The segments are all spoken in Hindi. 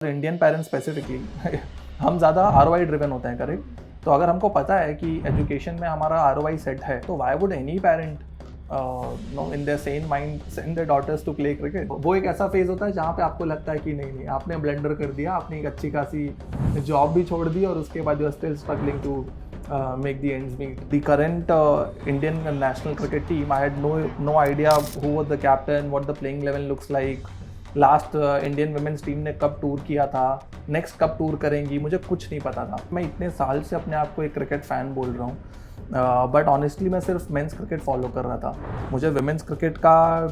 इंडियन पेरेंट्स स्पेसिफिकली हम ज़्यादा ROI ड्रिवन होते हैं, करेक्ट। तो अगर हमको पता है कि एजुकेशन में हमारा ROI सेट है, तो why would any parent no in their sane mind send their daughters to play cricket. वो एक ऐसा फेज होता है जहाँ पे आपको लगता है कि नहीं आपने ब्लेंडर कर दिया, आपने एक अच्छी खासी जॉब भी छोड़ दी और उसके बाद you are still struggling to make the ends meet. The current Indian national cricket team, I had no idea who was the captain, what the playing level looks like. Last Indian women's team ने कब टूर किया था, नेक्स्ट कब टूर करेंगी, मुझे कुछ नहीं पता था। मैं इतने साल से अपने आप को एक क्रिकेट फ़ैन बोल रहा हूँ, बट ऑनेस्टली मैं सिर्फ मेंस क्रिकेट फॉलो कर रहा था। मुझे वुमेन्स क्रिकेट का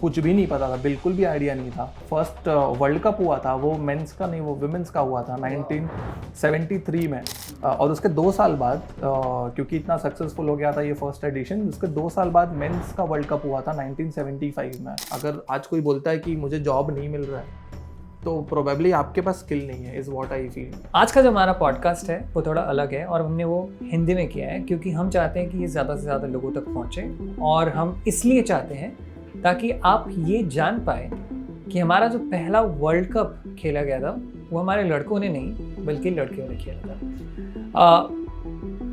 कुछ भी नहीं पता था, बिल्कुल भी आइडिया नहीं था। फर्स्ट वर्ल्ड कप हुआ था, वो मेंस का नहीं, वो वुमेन्स का हुआ था 1973 में। और उसके 2 साल बाद, क्योंकि इतना सक्सेसफुल हो गया था ये फर्स्ट एडिशन, उसके 2 साल बाद मेंस का वर्ल्ड कप हुआ था 1975 में। अगर आज कोई बोलता है कि मुझे जॉब नहीं मिल रहा है, तो प्रोबेबली आपके पास स्किल नहीं है, इज़ व्हाट आई फील। आज का जो हमारा पॉडकास्ट है वो थोड़ा अलग है और हमने वो हिंदी में किया है क्योंकि हम चाहते हैं कि ये ज़्यादा से ज़्यादा लोगों तक पहुँचे। और हम इसलिए चाहते हैं ताकि आप ये जान पाए कि हमारा जो पहला वर्ल्ड कप खेला गया था वो हमारे लड़कों ने नहीं बल्कि लड़कियों ने खेला था।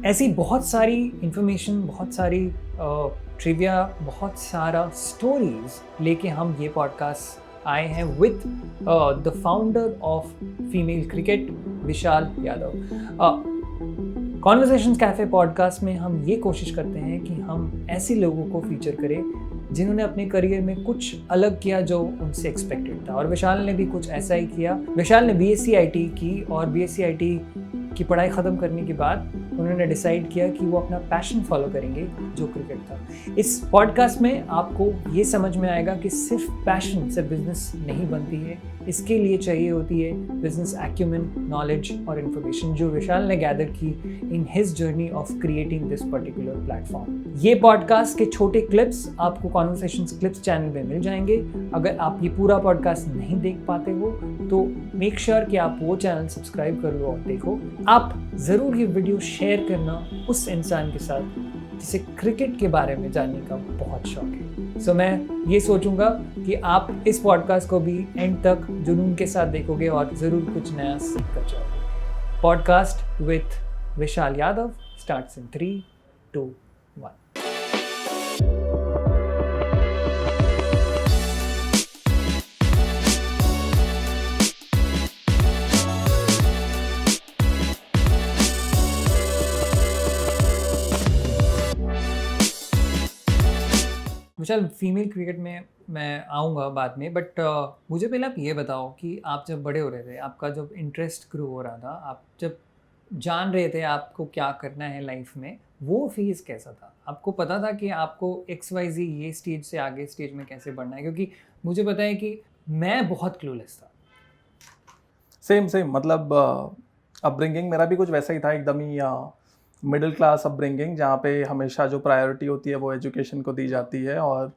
ऐसी बहुत सारी इंफॉर्मेशन, बहुत सारी ट्रिविया, बहुत सारा स्टोरीज लेके हम ये पॉडकास्ट आए हैं with the founder of female cricket, Vishal Yadav. Conversations cafe podcast में हम ये कोशिश करते हैं कि हम ऐसे लोगों को फीचर करें जिन्होंने अपने करियर में कुछ अलग किया जो उनसे एक्सपेक्टेड था, और विशाल ने भी कुछ ऐसा ही किया। विशाल ने BSc IT की और BSc IT की पढ़ाई ख़त्म करने के बाद उन्होंने डिसाइड किया कि वो अपना पैशन फॉलो करेंगे जो क्रिकेट था। इस पॉडकास्ट में आपको ये समझ में आएगा कि सिर्फ पैशन से बिजनेस नहीं बनती है, इसके लिए चाहिए होती है बिजनेस एक्यूमेन, नॉलेज और इन्फॉर्मेशन जो विशाल ने गैदर की in his journey of creating this particular platform. ये पॉडकास्ट के छोटे क्लिप्स आपको कॉन्वर्सेशंस क्लिप्स चैनल पे मिल जाएंगे। अगर आप ये पूरा पॉडकास्ट नहीं देख पाते हो तो मेक श्योर कि आप वो चैनल सब्सक्राइब कर लो और देखो। आप ज़रूर ये वीडियो शेयर करना उस इंसान के साथ जिसे क्रिकेट के बारे में जानने का बहुत शौक है। सो मैं ये सोचूंगा कि आप इस पॉडकास्ट को भी एंड तक जुनून के साथ देखोगे और ज़रूर कुछ नया सीख कर जाओगे। Podcast with Vishal Yadav starts in 3, 2, 1। Vishal, female cricket में मैं आऊँगा बाद में, बट मुझे पहले आप ये बताओ कि आप जब बड़े हो रहे थे, आपका जब इंटरेस्ट ग्रो हो रहा था, आप जब जान रहे थे आपको क्या करना है लाइफ में, वो फेज़ कैसा था? आपको पता था कि आपको XYZ ये स्टेज से आगे स्टेज में कैसे बढ़ना है? क्योंकि मुझे पता है कि मैं बहुत क्लूलेस था। सेम मतलब अपब्रिंगिंग मेरा भी कुछ वैसा ही था, एकदम ही मिडिल क्लास अपब्रिंगिंग, जहाँ पे हमेशा जो प्रायोरिटी होती है वो एजुकेशन को दी जाती है। और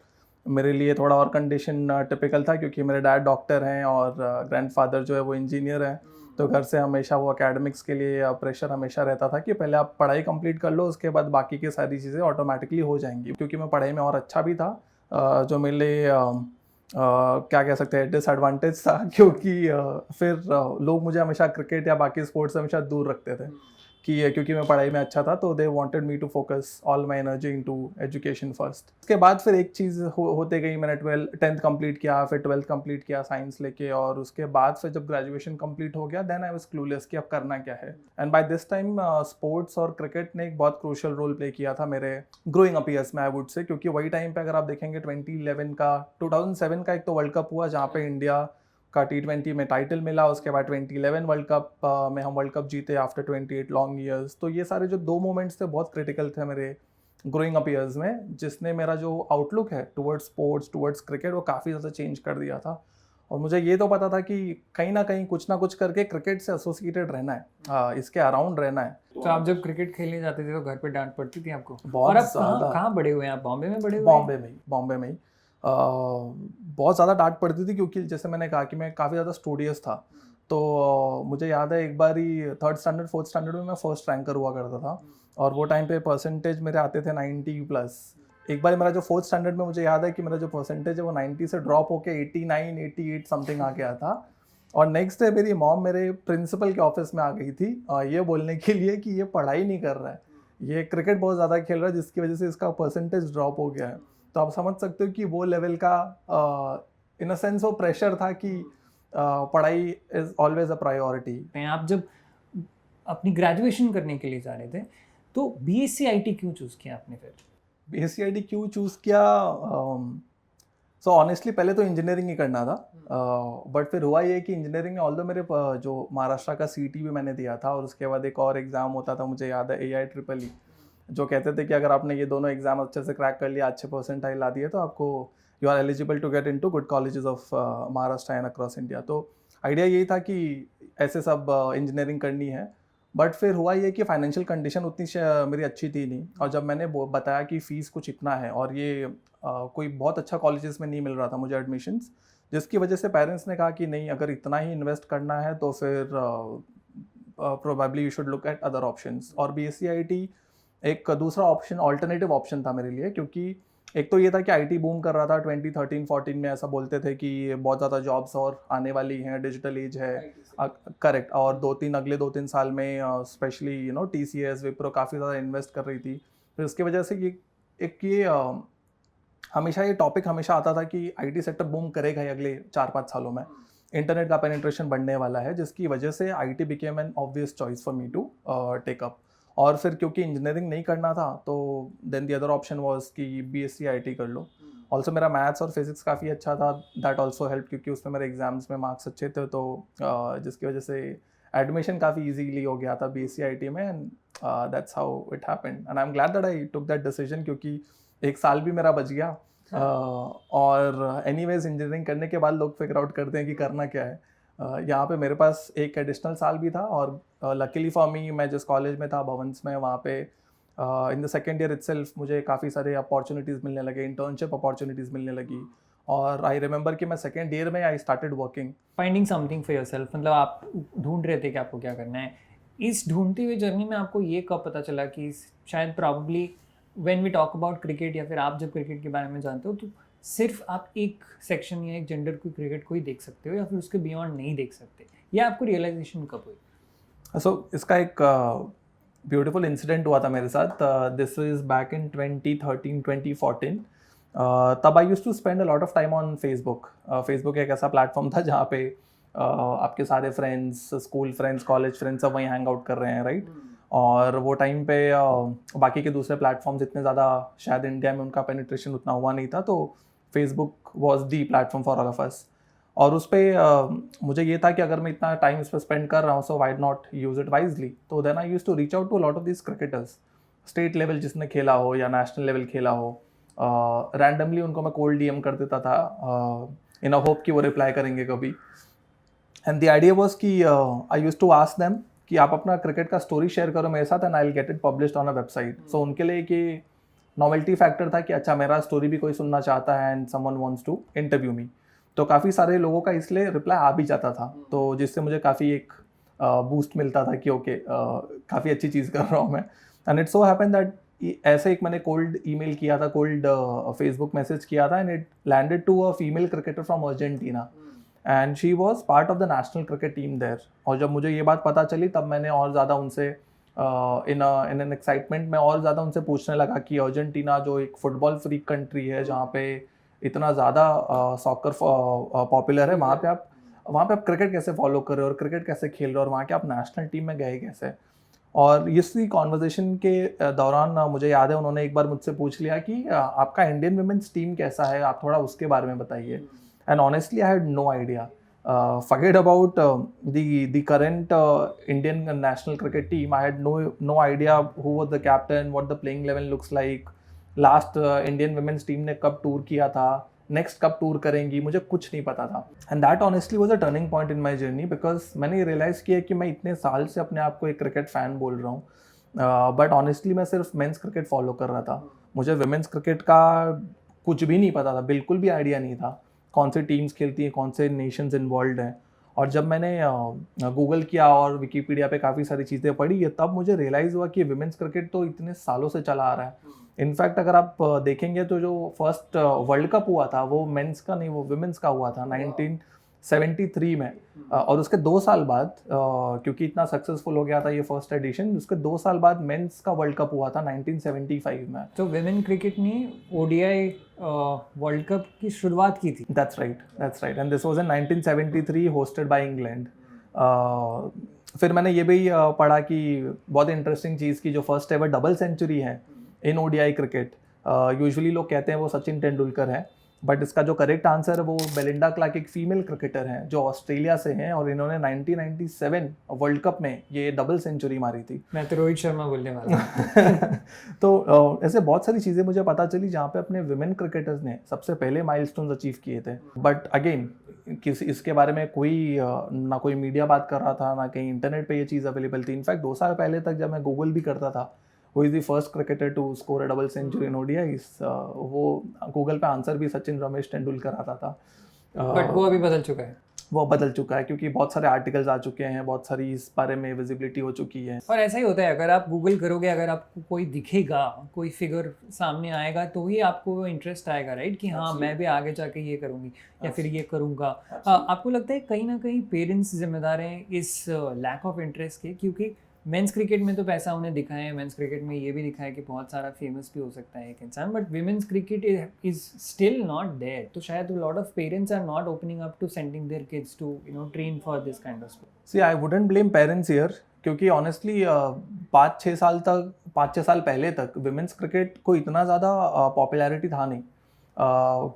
मेरे लिए थोड़ा और कंडीशन टिपिकल था क्योंकि मेरे डैड डॉक्टर हैं और ग्रैंडफादर जो है वो इंजीनियर हैं। तो घर से हमेशा वो एकेडमिक्स के लिए प्रेशर हमेशा रहता था कि पहले आप पढ़ाई कंप्लीट कर लो, उसके बाद बाकी की सारी चीज़ें ऑटोमेटिकली हो जाएंगी। क्योंकि मैं पढ़ाई में और अच्छा भी था, जो मेरे लिए क्या कह सकते हैं डिसएडवांटेज था, क्योंकि फिर लोग मुझे हमेशा क्रिकेट या बाकी स्पोर्ट्स से हमेशा दूर रखते थे कि क्योंकि मैं पढ़ाई में अच्छा था, तो they wanted me to focus all my energy into education first. उसके बाद फिर एक चीज़ होते गई, मैंने 10th कंप्लीट किया, फिर 12th कंप्लीट किया साइंस लेके, और उसके बाद फिर जब ग्रेजुएशन कंप्लीट हो गया देन आई वाज क्लूलेस कि अब करना क्या है। And by this time sports और क्रिकेट ने एक बहुत क्रूशियल रोल प्ले किया था मेरे ग्रोइंग अप ईयर्स में, आई वुड से। क्योंकि वही टाइम पे अगर आप देखेंगे 2007 का एक तो वर्ल्ड कप हुआ जहाँ पे इंडिया का T20 में टाइटल मिला, उसके बाद 2011 वर्ल्ड कप में हम वर्ल्ड कप जीते आफ्टर 28 लॉन्ग ईयर्स। तो ये सारे जो 2 मोमेंट्स थे बहुत क्रिटिकल थे मेरे ग्रोइंग अप ईयर्स में, जिसने मेरा जो आउटलुक है टुवर्ड्स स्पोर्ट्स, टुवर्ड्स क्रिकेट, वो काफ़ी ज़्यादा चेंज कर दिया था। और मुझे ये तो पता था कि कहीं ना कहीं कुछ ना कुछ करके क्रिकेट से एसोसिएटेड रहना है, इसके अराउंड रहना है। तो आप जब क्रिकेट खेलने जाते थे तो घर पे डांट पड़ती थी आपको? बहुत और आप ज़्यादा। कहाँ बड़े हुए हैं? आप बॉम्बे में बड़े हुए? बॉम्बे में ही बहुत ज़्यादा डांट पड़ती थी, क्योंकि जैसे मैंने कहा कि मैं काफ़ी ज़्यादा स्टूडियस था। तो मुझे याद है एक बार ही 3rd स्टैंडर्ड 4th स्टैंडर्ड में मैं फर्स्ट रैंकर हुआ करता था, और वो टाइम पे परसेंटेज मेरे आते थे 90+। एक बार मेरा जो 4th स्टैंडर्ड में मुझे याद है कि मेरा जो परसेंटेज है वो 90 से ड्रॉप होके 89, 88 समथिंग आ गया था। और नेक्स्ट डे मेरी मॉम मेरे प्रिंसिपल के ऑफिस में आ गई थी ये बोलने के लिए कि ये पढ़ाई नहीं कर रहा है, ये क्रिकेट बहुत ज़्यादा खेल रहा है जिसकी वजह से इसका परसेंटेज ड्रॉप हो गया है। तो आप समझ सकते हो कि वो लेवल का इन अ सेंस वो प्रेशर था कि पढ़ाई इज ऑलवेज अ प्रायोरिटी। आप जब अपनी ग्रेजुएशन करने के लिए जा रहे थे तो बीएससी आईटी क्यों चूज़ किया आपने फिर? बीएससी क्यों चूज़ किया? सो ऑनेस्टली पहले तो इंजीनियरिंग ही करना था, बट फिर हुआ ये कि इंजीनियरिंग में ऑल्दो मेरे जो महाराष्ट्र का सीटी भी मैंने दिया था और उसके बाद एक और एग्ज़ाम होता था, मुझे याद है AIEEE, जो कहते थे कि अगर आपने ये दोनों एग्ज़ाम अच्छे से क्रैक कर लिया, अच्छे परसेंटाइल ला दिए, तो आपको you are eligible to get into good colleges of Maharashtra and across India. तो आइडिया यही था कि ऐसे सब इंजीनियरिंग करनी है। बट फिर हुआ ये कि फाइनेंशियल कंडीशन उतनी मेरी अच्छी थी नहीं, और जब मैंने बताया कि फ़ीस कुछ इतना है और ये कोई बहुत अच्छा कॉलेजेस में नहीं मिल रहा था मुझे एडमिशन्स, जिसकी वजह से पेरेंट्स ने कहा कि नहीं, अगर इतना ही इन्वेस्ट करना है तो फिर probably you should look at other options. और बीएससी आईटी एक दूसरा ऑप्शन, ऑल्टरनेटिव ऑप्शन था मेरे लिए, क्योंकि एक तो ये था कि आईटी बूम कर रहा था 2013-14 में, ऐसा बोलते थे कि बहुत ज़्यादा जॉब्स और आने वाली हैं, डिजिटल एज है, करेक्ट। और अगले 2-3 साल में स्पेशली TCS, विप्रो काफ़ी ज़्यादा इन्वेस्ट कर रही थी। तो इसकी वजह से ये हमेशा ये टॉपिक हमेशा आता था कि आईटी सेक्टर बूम करेगा ही अगले 4-5 सालों में, इंटरनेट का पेनिट्रेशन बढ़ने वाला है, जिसकी वजह से IT became an obvious choice for me to take up. और फिर क्योंकि इंजीनियरिंग नहीं करना था तो then the other option was कि बीएससी आईटी कर लो। ऑल्सो मेरा मैथ्स और फिजिक्स काफ़ी अच्छा था, दैट ऑल्सो हेल्प, क्योंकि उसमें मेरे एग्जाम्स में मार्क्स अच्छे थे, तो जिसकी वजह से एडमिशन काफ़ी इजीली हो गया था बीएससी आईटी में, and that's how it happened and I am glad that I took that decision, क्योंकि एक साल भी मेरा बच गया। और एनीवेज इंजीनियरिंग करने के बाद लोग फिगर आउट करते हैं कि करना क्या है। यहाँ पे मेरे पास एक एडिशनल साल भी था, और लकीली फॉर मी, मैं जिस कॉलेज में था भवंस में, वहाँ पे in the second year itself मुझे काफ़ी सारे अपॉर्चुनिटीज़ मिलने लगे, इंटर्नशिप अपॉर्चुनिटीज़ मिलने लगी। और आई रिमेंबर कि मैं सेकेंड ईयर में I started working, finding something for yourself. मतलब आप ढूंढ रहे थे कि आपको क्या करना है। इस ढूंढती हुई जर्नी में आपको ये कब पता चला कि शायद probably when we talk about cricket, या फिर आप जब क्रिकेट के बारे में जानते हो तो सिर्फ आप एक सेक्शन या एक जेंडर को क्रिकेट को ही देख सकते हो, या फिर उसके बियॉन्ड नहीं देख सकते, या आपको रियलाइजेशन कब हुई? सो इसका एक ब्यूटीफुल इंसिडेंट हुआ था मेरे साथ। This is back in 2013-2014। तब I used to spend a lot of time on Facebook. Facebook एक ऐसा प्लेटफॉर्म था जहाँ पे आपके सारे friends, school friends, college friends सब वहीं हैंग आउट कर रहे हैं, राइट? और वो टाइम पे बाकी के दूसरे प्लेटफॉर्म्स इतने ज़्यादा शायद इंडिया में उनका पेनिट्रेशन उतना हुआ नहीं था, तो Facebook was the platform for all of us. और उस पर मुझे ये था कि अगर मैं इतना टाइम इस पर स्पेंड कर रहा हूँ, so why not use it wisely. तो then I use to reach out to lot of this cricketers, state level जिसने खेला हो या नेशनल लेवल खेला हो, रैंडमली उनको मैं कोल्ड डीएम कर देता था इन अ होप कि वो रिप्लाई करेंगे कभी। एंड द आइडिया वॉज कि आई यूज टू आस्क देम कि आप अपना क्रिकेट का स्टोरी शेयर करो मेरे साथ, and I will get it published on a website. So उनके लिए कि नॉवेल्टी फैक्टर था कि अच्छा, मेरा स्टोरी भी कोई सुनना चाहता है and someone wants to interview me. तो काफ़ी सारे लोगों का इसलिए रिप्लाई आ भी जाता था, तो जिससे मुझे काफ़ी एक बूस्ट मिलता था कि ओके, काफ़ी अच्छी चीज़ कर रहा हूँ मैं। And it so happen that ऐसे एक मैंने कोल्ड ईमेल किया था, कोल्ड फेसबुक मैसेज किया था, and it landed to a female cricketer from Argentina, and she was part of the national cricket team there. और जब मुझे ये बात पता चली, तब मैंने और ज़्यादा उनसे इन एन एक्साइटमेंट में और ज़्यादा उनसे पूछने लगा कि अर्जेंटीना जो एक फुटबॉल फ्रीक कंट्री है, जहाँ पे इतना ज़्यादा सॉकर पॉपुलर है, वहाँ पे आप क्रिकेट कैसे फॉलो कर रहे हो और क्रिकेट कैसे खेल रहे हो, और वहाँ के आप नेशनल टीम में गए कैसे। और इसी कॉन्वर्जेसन के दौरान मुझे याद है उन्होंने एक बार मुझसे पूछ लिया कि आपका इंडियन वुमेन्स टीम कैसा है, आप थोड़ा उसके बारे में बताइए। And honestly I had no idea. Forget about the current Indian national cricket team. I had no idea who was the captain, what the playing level looks like. Last Indian women's team ने कब टूर किया था, नेक्स्ट कब टूर करेंगी, मुझे कुछ नहीं पता था। And that honestly was a turning point in my journey, because मैंने रियलाइज़ किया कि मैं इतने साल से अपने आप को एक क्रिकेट फ़ैन बोल रहा हूँ, बट ऑनेस्टली मैं सिर्फ मेंस क्रिकेट फॉलो कर रहा था। मुझे वुमेन्स क्रिकेट का कुछ भी नहीं पता था, बिल्कुल भी आइडिया नहीं था कौन से टीम्स खेलती हैं, कौन से नेशंस इन्वॉल्व हैं। और जब मैंने गूगल किया और विकीपीडिया पे काफ़ी सारी चीज़ें पढ़ी, तब मुझे रियलाइज़ हुआ कि विमेंस क्रिकेट तो इतने सालों से चला आ रहा है। इनफैक्ट अगर आप देखेंगे तो जो फर्स्ट वर्ल्ड कप हुआ था वो मेंस का नहीं, वो विमेंस का हुआ था 73 में और उसके 2 साल बाद क्योंकि इतना सक्सेसफुल हो गया था ये फर्स्ट एडिशन, उसके 2 साल बाद मेंस का वर्ल्ड कप हुआ था 1975 में। तो विमेन क्रिकेट ने ओडीआई वर्ल्ड कप की शुरुआत की थी। That's right and this was in 1973 hosted by England. फिर मैंने ये भी पढ़ा कि बहुत इंटरेस्टिंग चीज़ की जो फर्स्ट एवर डबल सेंचुरी है इन ओडीआई क्रिकेट, यूजुअली लोग कहते हैं वो सचिन तेंदुलकर है, बट इसका जो करेक्ट आंसर है वो बेलिंडा क्लार्क एक फीमेल क्रिकेटर हैं जो ऑस्ट्रेलिया से हैं और इन्होंने 1997 वर्ल्ड कप में ये डबल सेंचुरी मारी थी। मैं तो रोहित शर्मा बोलने वाला हूं। तो ऐसे बहुत सारी चीज़ें मुझे पता चली जहाँ पे अपने विमेन क्रिकेटर्स ने सबसे पहले माइलस्टोन्स अचीव किए थे। बट अगेन इसके बारे में कोई ना कोई मीडिया बात कर रहा था, ना कहीं इंटरनेट पे ये चीज़ अवेलेबल थी। इनफैक्ट 2 साल पहले तक जब मैं गूगल भी करता था who is the first cricketer to score a double century in ODIs, वो गूगल पे आंसर भी सचिन रमेश तेंदुलकर आता था। बट वो अभी बदल चुका है। वो बदल चुका है क्योंकि बहुत सारे आर्टिकल्स आ चुके हैं, बहुत सारी इस बारे में विजिबिलिटी हो चुकी है। और ऐसा ही होता है, अगर आप गूगल करोगे, अगर आपको कोई दिखेगा, कोई फिगर सामने आएगा तो ही आपको इंटरेस्ट आएगा, राइट, कि हाँ मैं भी आगे जाके ये करूँगी या फिर ये करूँगा। आपको लगता है कहीं ना कहीं पेरेंट्स जिम्मेदार हैं इस लैक ऑफ इंटरेस्ट के? क्योंकि मेंस क्रिकेट में तो पैसा उन्हें दिखा है, मेंस क्रिकेट में ये भी दिखा है कि बहुत सारा फेमस भी हो सकता है एक इंसान, but women's cricket is still not there. तो शायद lot of parents are not opening up to sending their kids to train for this kind of sport. See I wouldn't blame parents here, क्योंकि ऑनेस्टली 5-6 साल पहले तक विमेंस क्रिकेट को इतना ज़्यादा पॉपुलैरिटी था नहीं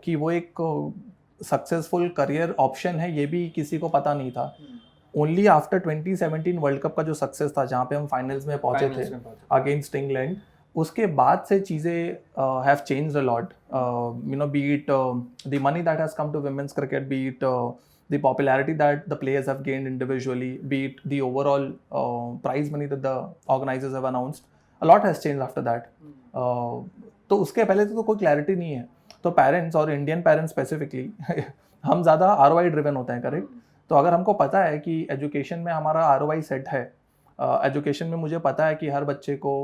कि वो एक सक्सेसफुल करियर ऑप्शन है, ये भी किसी को पता नहीं था। ओनली आफ्टर 2017 वर्ल्ड कप का जो सक्सेस था जहाँ पे हम फाइनल्स में पहुंचे थे अगेंस्ट इंग्लैंड, उसके बाद से चीज़ें have changed a lot, be it the money that has come to women's cricket, be it the popularity that the players have gained individually, be it the overall prize money that the organizers have announced, a lot has changed after that. तो उसके पहले तो कोई क्लैरिटी नहीं है। तो पेरेंट्स और इंडियन पेरेंट्स स्पेसिफिकली हम ज़्यादा ROI ड्रिवन होते हैं, करेक्ट। तो अगर हमको पता है कि एजुकेशन में हमारा ROI सेट है, एजुकेशन में मुझे पता है कि हर बच्चे को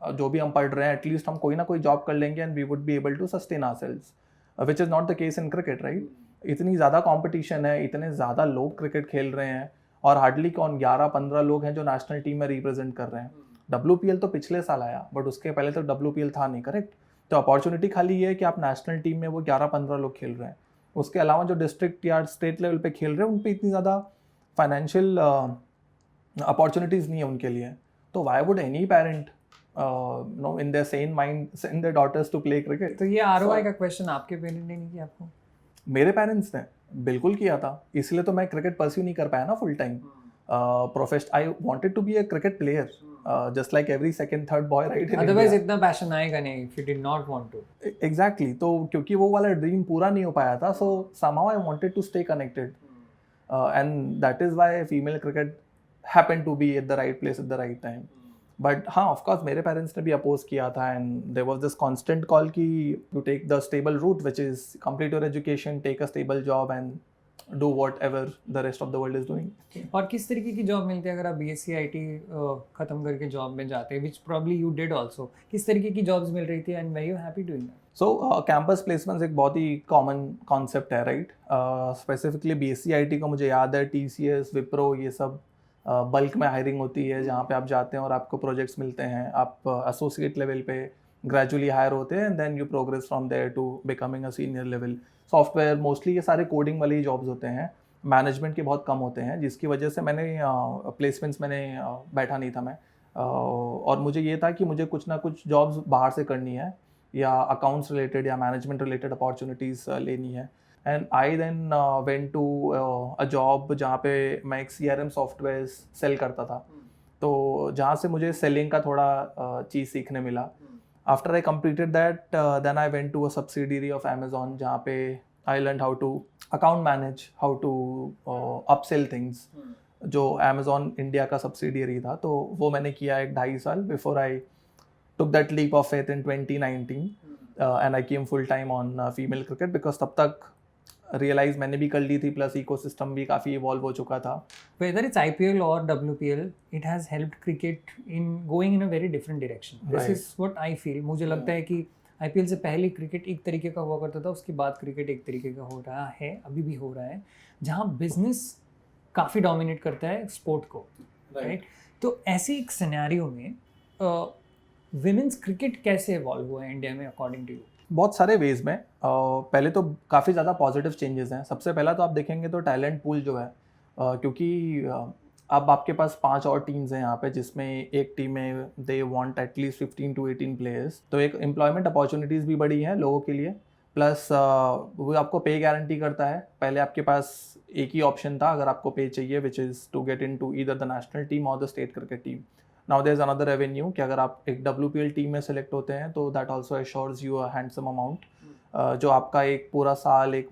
जो भी हम पढ़ रहे हैं एटलीस्ट हम कोई ना कोई जॉब कर लेंगे and we would be able to sustain ourselves, which is not the case in cricket, right. इतनी ज़्यादा कंपटीशन है, इतने ज़्यादा लोग क्रिकेट खेल रहे हैं और हार्डली 11-15 लोग हैं जो नेशनल टीम में रिप्रेजेंट कर रहे हैं। WPL तो पिछले साल आया, बट उसके पहले तो WPL था नहीं, करेक्ट। तो अपॉर्चुनिटी खाली ये है कि आप नेशनल टीम में वो 11-15 लोग खेल रहे हैं, उसके अलावा जो डिस्ट्रिक्ट या स्टेट लेवल पे खेल रहे हैं उन पे इतनी ज़्यादा फाइनेंशियल अपॉर्चुनिटीज़ नहीं है उनके लिए। तो why would any parent in their sane mind send their daughters to play cricket? तो ये ROI का क्वेश्चन आपके पेरेंट ने नहीं किया आपको? मेरे पेरेंट्स ने बिल्कुल किया था, इसलिए तो मैं क्रिकेट परस्यू नहीं कर पाया ना full time. I wanted to be a cricket player just like every second third boy, right. Otherwise इतना पैशन आएगा नहीं if you did not want to. Exactly, तो क्योंकि वो वाला ड्रीम पूरा नहीं हो पाया था, so somehow I wanted to stay connected and that is why female cricket happened to be at the right place at the right time. But हाँ, ऑफकोर्स मेरे पेरेंट्स ने भी अपोज किया था and there was this constant call कि you take the stable route which is complete your education, take a stable job and do whatever the rest of the world is doing. और किस तरीके की जॉब मिलती है अगर आप BSc IT खत्म करके जॉब में जाते हैं, which probably you did also? किस तरीके की जॉब्स मिल रही थी and were you happy doing that? So campus placements एक बहुत ही कॉमन कॉन्सेप्ट है, राइट। स्पेसिफिकली BSc IT का मुझे याद है TCS, विप्रो, ये सब बल्क में हायरिंग होती है जहाँ पे आप जाते हैं और आपको प्रोजेक्ट्स मिलते हैं, आप एसोसिएट लेवल पे ग्रेजुअली हायर होते हैं and then you progress from there to becoming a senior level. Software mostly ये सारे कोडिंग वाली जॉब्स होते हैं, मैनेजमेंट के बहुत कम होते हैं, जिसकी वजह से मैंने प्लेसमेंट्स बैठा नहीं था मैं। और मुझे ये था कि मुझे कुछ ना कुछ जॉब्स बाहर से करनी है या अकाउंट्स रिलेटेड या मैनेजमेंट रिलेटेड अपॉर्चुनिटीज़ लेनी है। And I then went to a job जहाँ पे मैं एक CRM सॉफ्टवेयर सेल करता था, तो जहाँ से मुझे सेलिंग का थोड़ा चीज़ सीखने मिला। After I completed that then I went to a subsidiary of Amazon जहाँ पे I learn how to account manage, how to upsell things, जो Amazon इंडिया का सब्सिडियरी था। तो वो मैंने किया 1-2.5 साल before I took that leap of faith in 2019 and I came full time on female cricket because तब तक रियलाइज मैंने भी कर ली थी, प्लस इकोसिस्टम भी काफ़ी इवॉल्व हो चुका था। Whether it's IPL or WPL, it has helped cricket in going in a very different direction. This is what I feel. मुझे लगता है कि आईपीएल से पहले क्रिकेट एक तरीके का हुआ करता था, उसके बाद क्रिकेट एक तरीके का हो रहा है, अभी भी हो रहा है, जहाँ बिजनेस काफ़ी डोमिनेट करता है स्पोर्ट को, राइट? तो ऐसे एक सिनेरियो में विमेंस क्रिकेट कैसे इवॉल्व हुआ है इंडिया में अकॉर्डिंग टू यू? बहुत सारे वेज में। पहले तो काफ़ी ज़्यादा पॉजिटिव चेंजेस हैं। सबसे पहला तो आप देखेंगे तो टैलेंट पूल जो है, क्योंकि अब आपके पास 5 और टीम्स हैं यहाँ पे, जिसमें एक टीम में they want at least 15 to 18 players, तो एक एम्प्लॉयमेंट अपॉर्चुनिटीज़ भी बढ़ी हैं लोगों के लिए, प्लस वो आपको पे गारंटी करता है। पहले आपके पास एक ही ऑप्शन था अगर आपको पे चाहिए, which is to get in to either the national team और the state cricket team. Now there is another revenue कि अगर आप एक WPL टीम में सेलेक्ट होते हैं तो that also assures you a handsome amount, जो आपका एक पूरा साल एक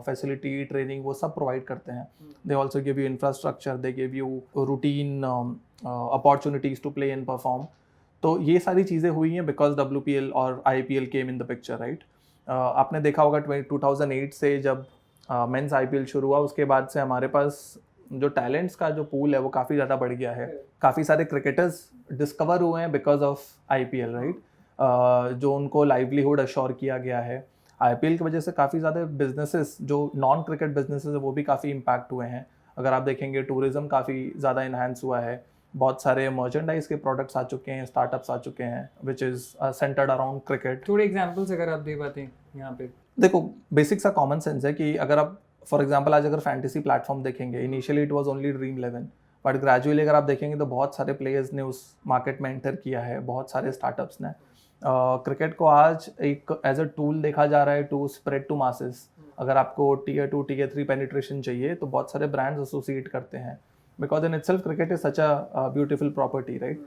फैसिलिटी, ट्रेनिंग, वो सब प्रोवाइड करते हैं। They also give you infrastructure, they give you routine opportunities to play and perform. तो ये सारी चीज़ें हुई हैं बिकॉज WPL और IPL came in the picture, right? आपने देखा होगा 2008 से जब मेंस IPL शुरू हुआ, उसके बाद से हमारे पास जो टैलेंट्स का जो पूल है वो काफ़ी ज़्यादा बढ़ गया है। काफ़ी सारे क्रिकेटर्स डिस्कवर हुए हैं बिकॉज ऑफ IPL, राइट? जो उनको लाइवलीहुड अश्योर किया गया है। IPL की वजह से काफ़ी ज़्यादा बिजनेसेस जो नॉन क्रिकेट बिजनेसेस है वो भी काफ़ी इम्पैक्ट हुए हैं। अगर आप देखेंगे टूरिज़्म काफ़ी ज़्यादा इन्हांस हुआ है, बहुत सारे मर्चेंडाइज के प्रोडक्ट्स आ चुके हैं, स्टार्टअप्स आ चुके हैं which is centred around cricket. थोड़े एग्जांपल्स अगर आप दे पाते हैं यहाँ पे। देखो, बेसिक सा कॉमन सेंस है कि अगर आप फॉर एग्जांपल आज अगर फैंटेसी प्लेटफॉर्म देखेंगे, initially it was only dream 11, but gradually अगर आप देखेंगे तो बहुत सारे प्लेयर्स ने उस मार्केट में एंटर किया है, बहुत सारे स्टार्टअप्स ने। क्रिकेट को आज एक एज अ टूल देखा जा रहा है टू स्प्रेड टू मासेस। अगर आपको Tier 2 Tier 3 पेनिट्रेशन चाहिए तो बहुत सारे ब्रांड्स एसोसिएट करते हैं, because in itself cricket is such a beautiful property, right?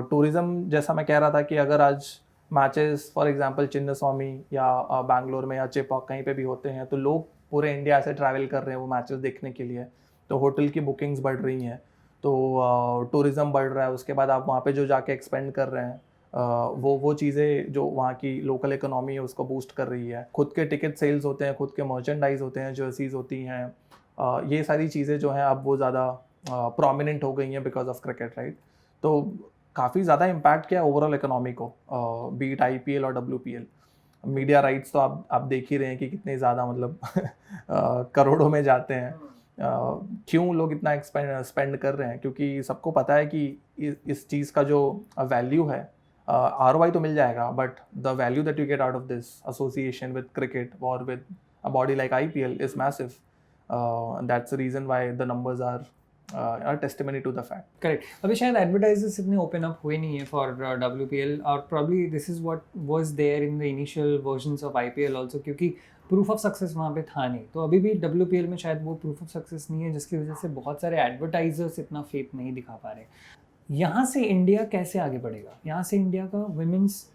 Tourism, जैसा मैं कह रहा था कि अगर आज मैचेस फॉर एग्जांपल चिन्नस्वामी या बैंगलोर में या चेपॉक कहीं पे भी होते हैं तो लोग पूरे इंडिया से ट्रैवल कर रहे हैं वो मैचेस देखने के लिए, तो होटल की बुकिंग्स बढ़ रही हैं, तो टूरिज़्म बढ़ रहा है। उसके बाद आप वहाँ पे जो जाके एक्सपेंड कर रहे हैं, वो चीज़ें जो वहाँ की लोकल इकोनॉमी है उसको बूस्ट कर रही है। खुद के टिकट सेल्स होते हैं, खुद के मर्चेंडाइज होते हैं, जर्सीज होती हैं, ये सारी चीज़ें जो हैं अब वो ज़्यादा प्रोमिनेंट हो गई हैं बिकॉज ऑफ क्रिकेट, राइट? तो काफ़ी ज़्यादा इम्पैक्ट किया ओवरऑल इकोनॉमी को, बीट IPL और WPL। मीडिया राइट्स तो आप देख ही रहे हैं कि कितने ज़्यादा मतलब करोड़ों में जाते हैं। क्यों लोग इतना स्पेंड कर रहे हैं? क्योंकि सबको पता है कि इस चीज़ का जो वैल्यू है, ROI तो मिल जाएगा, but the value that you get out of this association with cricket और with a body like IPL is massive. That's the reason why the numbers are testimony to the fact. Correct. अभी शायद एडवर्टाइजर्स इतने ओपन अप हुए नहीं है फॉर WPL, और probably this is what was there in the initial versions of IPL also, क्योंकि प्रूफ ऑफ सक्सेस वहाँ पे था नहीं। तो अभी भी WPL में शायद वो प्रूफ ऑफ सक्सेस नहीं है, जिसकी वजह से बहुत सारे एडवर्टाइजर्स इतना फेथ नहीं दिखा पा रहे। यहाँ से इंडिया कैसे आगे बढ़ेगा? यहाँ से इंडिया का वुमेन्स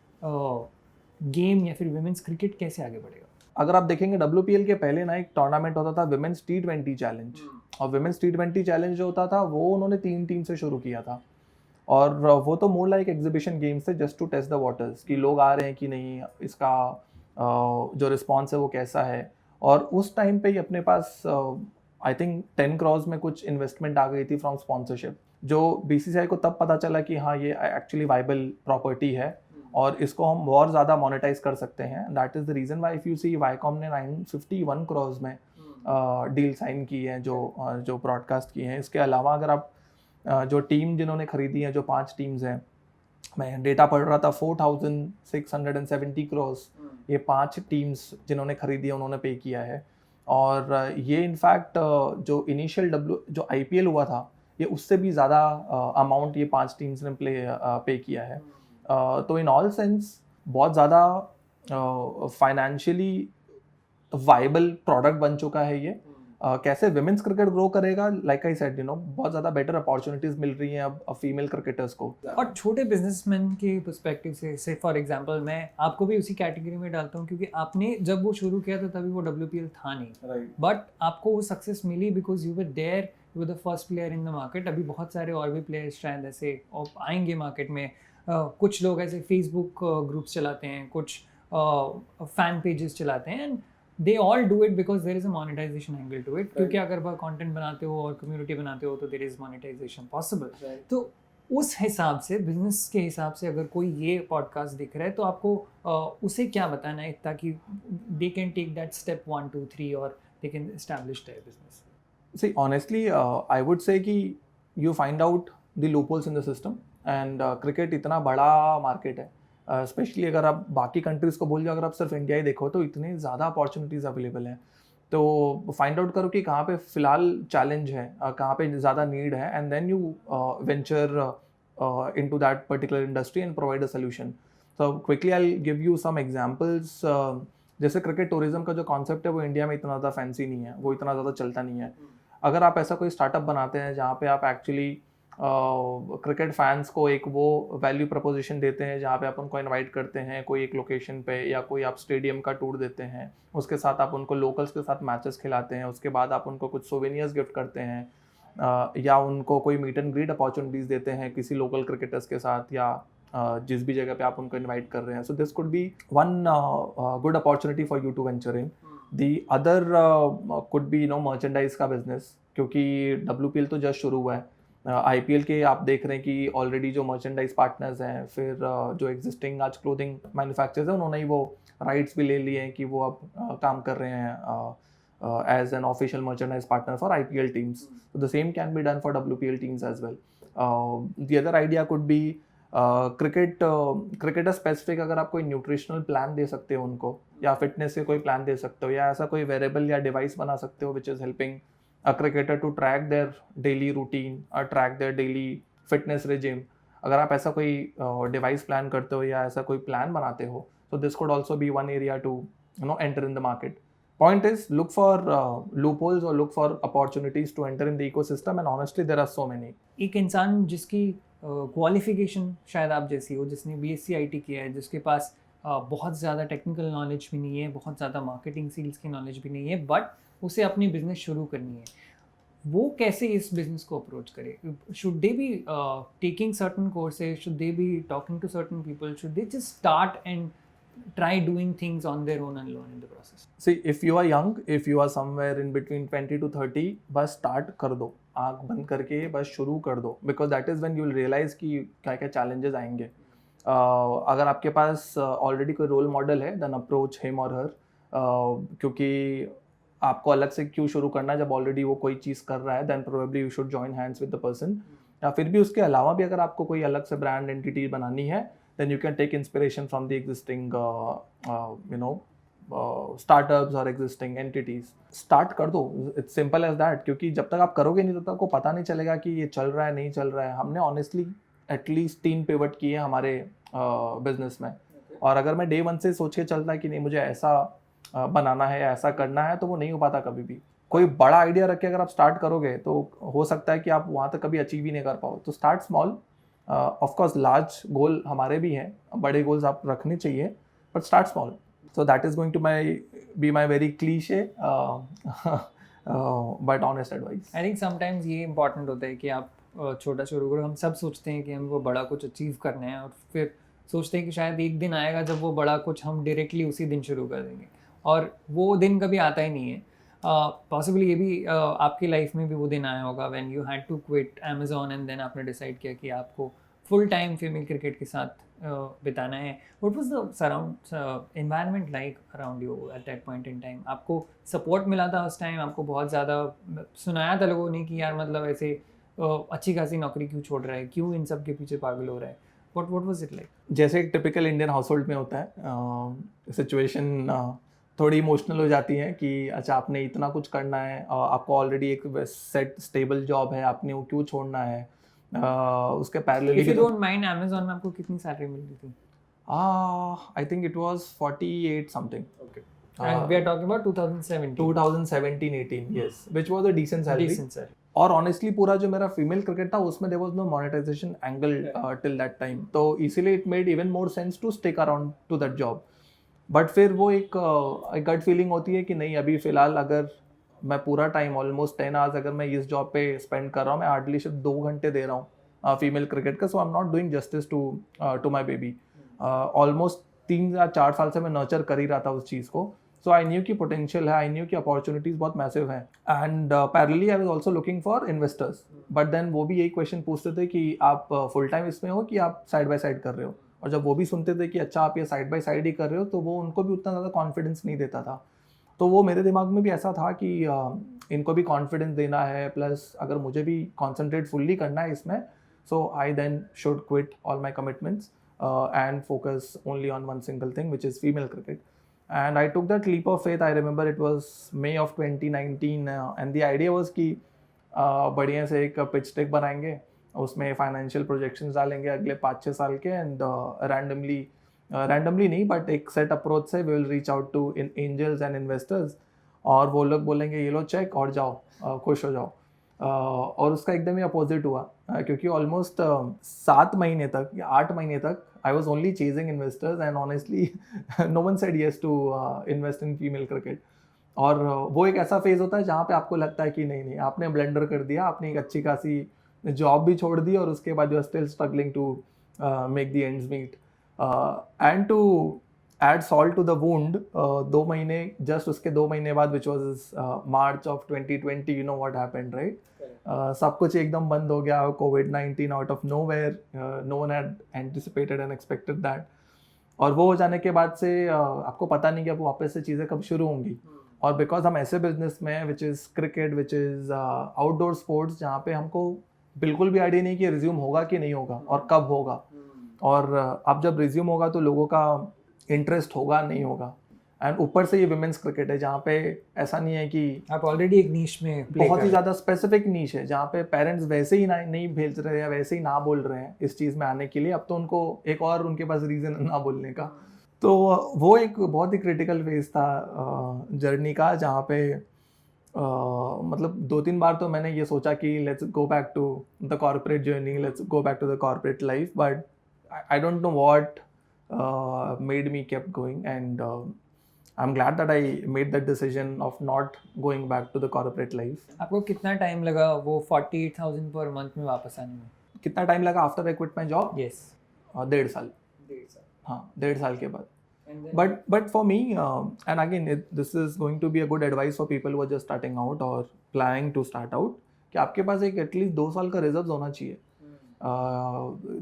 गेम या फिर वुमेन्स क्रिकेट कैसे आगे बढ़ेगा? अगर आप देखेंगे WPL के पहले ना एक टूर्नामेंट होता था विमेंस T20 चैलेंज, और विमेंस T20 चैलेंज जो होता था वो उन्होंने 3 टीम से शुरू किया था, और वो तो मोर लाइक एग्जीबिशन गेम्स थे just to test the waters कि लोग आ रहे हैं कि नहीं, इसका जो रिस्पॉन्स है वो कैसा है। और उस टाइम पे ही अपने पास आई थिंक 10 crores में कुछ इन्वेस्टमेंट आ गई थी फ्रॉम स्पॉन्सरशिप, जो BCCI को तब पता चला कि हाँ ये एक्चुअली वाइबल प्रॉपर्टी है और इसको हम और ज़्यादा मोनेटाइज कर सकते हैं। That is the reason why if you see Viacom ने 951 crores में डील साइन की है, जो ब्रॉडकास्ट की हैं। इसके अलावा अगर आप जो टीम जिन्होंने खरीदी है, जो 5 टीम्स हैं, मैं डेटा पढ़ रहा था 4670 crores ये 5 टीम्स जिन्होंने खरीदी है उन्होंने पे किया है। और ये इनफैक्ट जो इनिशियल जो IPL हुआ था ये उससे भी ज़्यादा अमाउंट ये 5 टीम्स ने पे किया है। तो इन ऑल सेंस बहुत ज़्यादा फाइनेंशियली वाइबल प्रोडक्ट बन चुका है ये। कैसे विमेंस क्रिकेट ग्रो करेगा, लाइक आई सेड, बहुत ज़्यादा बेटर अपॉर्चुनिटीज़ मिल रही हैं अब फीमेल क्रिकेटर्स को। और छोटे बिजनेसमैन के पर्सपेक्टिव से फॉर एग्जांपल मैं आपको भी उसी कैटेगरी में डालता हूँ, क्योंकि आपने जब वो शुरू किया था तभी वो WPL था नहीं, बट आपको वो सक्सेस मिली because you were there, you were the first player in the market. अभी बहुत सारे और भी प्लेयर्स शायद ऐसे आएंगे मार्केट में। कुछ लोग ऐसे फेसबुक ग्रुप्स चलाते हैं, कुछ फैन पेजेस चलाते हैं, and they all do it because there is a monetization angle to it, क्योंकि अगर आप कंटेंट बनाते हो और कम्युनिटी बनाते हो तो there is monetization possible। तो उस हिसाब से, बिजनेस के हिसाब से अगर कोई ये पॉडकास्ट देख रहा है तो आपको उसे क्या बताना है ताकि they can take that step 1 2 3 और they can establish their business? See, honestly, I would say कि you find out the loopholes in the system and cricket इतना बड़ा मार्केट है, स्पेशली अगर आप बाकी कंट्रीज़ को बोल जाओ, अगर आप सिर्फ इंडिया ही देखो तो इतनी ज़्यादा अपॉर्चुनिटीज़ अवेलेबल हैं. तो फाइंड आउट करो कि कहाँ पे फ़िलहाल चैलेंज है, कहाँ पे ज़्यादा नीड है, and then you venture into that particular industry and provide a solution. So quickly I'll give you some examples. जैसे क्रिकेट टूरिज्म का जो कॉन्सेप्ट है वो इंडिया में इतना ज़्यादा फैंसी नहीं है, वो इतना ज़्यादा चलता नहीं है. अगर आप ऐसा कोई स्टार्टअप बनाते हैं जहाँ पे आप एक्चुअली क्रिकेट फैंस को एक वो वैल्यू प्रपोजिशन देते हैं जहाँ पे आप उनको इनवाइट करते हैं कोई एक लोकेशन पे, या कोई आप स्टेडियम का टूर देते हैं, उसके साथ आप उनको लोकल्स के साथ मैचेस खिलाते हैं, उसके बाद आप उनको कुछ सोवेनियर्स गिफ्ट करते हैं, या उनको कोई मीट एंड ग्रीट अपॉर्चुनिटीज़ देते हैं किसी लोकल क्रिकेटर्स के साथ, या जिस भी जगह पे आप उनको इनवाइट कर रहे हैं. So this could be one good opportunity for you to venture in. The other could be merchandise का बिजनेस, क्योंकि WPL तो जस्ट शुरू हुआ है. IPL के आप देख रहे हैं कि ऑलरेडी जो मर्चेंडाइज पार्टनर्स हैं, फिर जो एग्जिस्टिंग आज क्लोथिंग मैन्युफैक्चरर्स हैं, उन्होंने ही वो राइट्स भी ले लिए हैं कि वो अब काम कर रहे हैं as an official merchandise partner for IPL teams. So the same can be done for WPL teams as well. The other idea could be cricketer specific, अगर आप कोई न्यूट्रिशनल प्लान दे सकते हो उनको, या फिटनेस के कोई प्लान दे सकते हो, या ऐसा कोई वेरेबल या डिवाइस बना सकते हो which is helping a cricketer to track their daily routine और track their daily fitness regime. अगर आप ऐसा कोई डिवाइस प्लान करते हो या ऐसा कोई प्लान बनाते हो, so this could also be one area to enter in the market. Point is, look for loopholes or look for opportunities to enter in the ecosystem, and honestly there are so many. एक इंसान जिसकी क्वालिफिकेशन शायद आप जैसी हो, जिसने BSc IT किया है, जिसके पास बहुत ज़्यादा टेक्निकल नॉलेज भी नहीं है, बहुत ज़्यादा मार्केटिंग सेल्स की नॉलेज भी नहीं है, बट उसे अपनी बिजनेस शुरू करनी है, वो कैसे इस बिजनेस को अप्रोच करे? Should they be taking certain courses, should they be talking to certain people, should they just start and try doing things on their own and learn in the process? See, if you are young, if you are somewhere in between 20 to 30, बस स्टार्ट कर दो, आँख बंद करके बस शुरू कर दो, because that is when you will realize कि क्या क्या challenges आएंगे. अगर आपके पास ऑलरेडी कोई रोल मॉडल है, then approach him or her, क्योंकि आपको अलग से क्यों शुरू करना है जब ऑलरेडी वो कोई चीज़ कर रहा है, then probably you should join hands with the person. या फिर भी उसके अलावा भी अगर आपको कोई अलग से ब्रांड एंटिटी बनानी है, then you can take inspiration from the existing startups or existing entities. Start कर दो, it's simple as that. क्योंकि जब तक आप करोगे नहीं तब तक आपको पता नहीं चलेगा कि ये चल रहा है नहीं चल रहा है. हमने honestly एटलीस्ट 3 पिवट किए हमारे बिजनेस में, और अगर मैं डे 1 से सोच के चलता है कि नहीं मुझे ऐसा बनाना है, ऐसा करना है, तो वो नहीं हो पाता कभी भी. कोई बड़ा आइडिया रख के अगर आप स्टार्ट करोगे तो हो सकता है कि आप वहाँ तक कभी अचीव ही नहीं कर पाओ. तो start small. Of course large goal हमारे भी हैं, बड़े गोल्स आप रखने चाहिए, but start small. So that is going to be my very cliche but honest advice. I think sometimes ये इंपॉर्टेंट होता है कि आप छोटा शुरू करो. हम सब सोचते हैं कि हमको बड़ा कुछ अचीव करना है, और फिर सोचते हैं कि शायद एक दिन आएगा जब वो बड़ा कुछ हम डायरेक्टली उसी दिन शुरू कर देंगे, और वो दिन कभी आता ही नहीं है. पॉसिबली ये भी आपकी लाइफ में भी वो दिन आया होगा when you had to quit Amazon and then आपने डिसाइड किया कि आपको फुल टाइम फीमेल क्रिकेट के साथ बिताना है. What was the surround environment like around you at that point in time? आपको सपोर्ट मिला था उस टाइम? आपको बहुत ज़्यादा सुनाया था लोगों ने कि यार मतलब ऐसे अच्छी खासी नौकरी क्यों छोड़ रहा है, क्यों इन सब के पीछे पागल हो रहा है? What was it like? जैसे एक टिपिकल इंडियन हाउस होल्ड में होता है, सिचुएशन थोड़ी इमोशनल हो जाती है कि अच्छा आपने इतना कुछ करना है, आपको ऑलरेडी एक सेट स्टेबल जॉब है, आपने वो क्यों छोड़ना है. उसके parallelly if you don't mind Amazon में आपको कितनी सैलरी मिल रही थी? I think it was 48 something. Okay, and we are talking about 2017-18, yes, which was a decent salary. और ऑनेस्टली पूरा जो मेरा फीमेल क्रिकेट था उसमें there was no monetisation angle till that time, तो इसीलिए it made even more sense to stick around to that job. But फिर वो एक गट फीलिंग होती है कि नहीं, अभी फ़िलहाल अगर मैं पूरा टाइम ऑलमोस्ट 10 आवर्स अगर मैं इस जॉब पे स्पेंड कर रहा हूँ, मैं हार्डली सिर्फ 2 घंटे दे रहा हूँ फीमेल क्रिकेट का. So I am not doing justice to my baby. Almost 3 या 4 साल से मैं नर्चर कर ही रहा था उस चीज़ को. सो आई न्यू की पोटेंशियल है, आई न्यू की अपॉर्चुनिटीज़ बहुत मैसिव हैं. And parallelly I was also looking for investors. But then वो भी यही क्वेश्चन पूछते थे कि आप फुल टाइम इसमें हो कि आप साइड बाय साइड कर रहे हो. और जब वो भी सुनते थे कि अच्छा आप ये साइड बाय साइड ही कर रहे हो, तो वो उनको भी उतना ज़्यादा कॉन्फिडेंस नहीं देता था. तो वो मेरे दिमाग में भी ऐसा था कि इनको भी कॉन्फिडेंस देना है, प्लस अगर मुझे भी कॉन्सेंट्रेट फुल्ली करना है इसमें, so I then should quit all my commitments and focus only on one single thing, which is female cricket. And I took that leap of faith. I remember it was May of 2019, and the idea was कि बढ़िया से एक pitch deck बनाएंगे, उसमें financial projections डालेंगे अगले 5-6 साल के, and randomly नहीं but एक set approach से we will reach out to angels and investors, और वो लोग बोलेंगे ये लो चेक और जाओ, खुश हो जाओ. और उसका एकदम ही अपोजिट हुआ, क्योंकि ऑलमोस्ट 7 महीने तक या 8 महीने तक I was only chasing investors, and honestly no one said yes to invest in female cricket. और वो एक ऐसा फेज होता है जहाँ पे आपको लगता है कि नहीं आपने ब्लेंडर कर दिया, आपने एक अच्छी खासी जॉब भी छोड़ दी, और उसके बाद you are still struggling to make the ends meet. And to add salt to the wound, 2 महीने, जस्ट उसके 2 महीने बाद, which was March of 2020, you know what happened, right? सब कुछ एकदम बंद हो गया, COVID-19 out of nowhere, no one had anticipated and expected that. और वो हो जाने के बाद से आपको पता नहीं कि अब वापस से चीज़ें कब शुरू होंगी. और बिकॉज हम ऐसे बिजनेस में, which is cricket, which is outdoor sports, जहाँ पे हमको बिल्कुल भी आइडिया नहीं कि रिज्यूम होगा कि नहीं होगा और कब होगा. और अब जब रिज्यूम होगा तो लोगों का इंटरेस्ट होगा नहीं होगा. एंड ऊपर से ये विमेंस क्रिकेट है जहाँ पे ऐसा नहीं है कि आप ऑलरेडी एक नीश में बहुत ही ज़्यादा स्पेसिफिक नीश है, जहाँ पे पेरेंट्स वैसे ही नहीं भेज रहे हैं, वैसे ही ना बोल रहे हैं इस चीज़ में आने के लिए. अब तो उनको एक और उनके पास रीज़न ना बोलने का. तो वो एक बहुत ही क्रिटिकल फेज था जर्नी का, जहाँ पे मतलब 2-3 बार तो मैंने ये सोचा कि let's go back to the corporate journey, let's go back to the corporate life, but I don't know what made me kept going, and I'm glad that I made that decision of not going back to the corporate life. आपको कितना टाइम लगा वो 48,000 पर मंथ में वापस आने में? कितना टाइम लगा after I quit my job? Yes. 1.5 साल. हाँ, 1.5 साल के बाद. But for me, and again this is going to be a good advice for people who are just starting out or planning to start out, कि आपके पास एक एटलीस्ट 2 साल का रिजर्व होना चाहिए.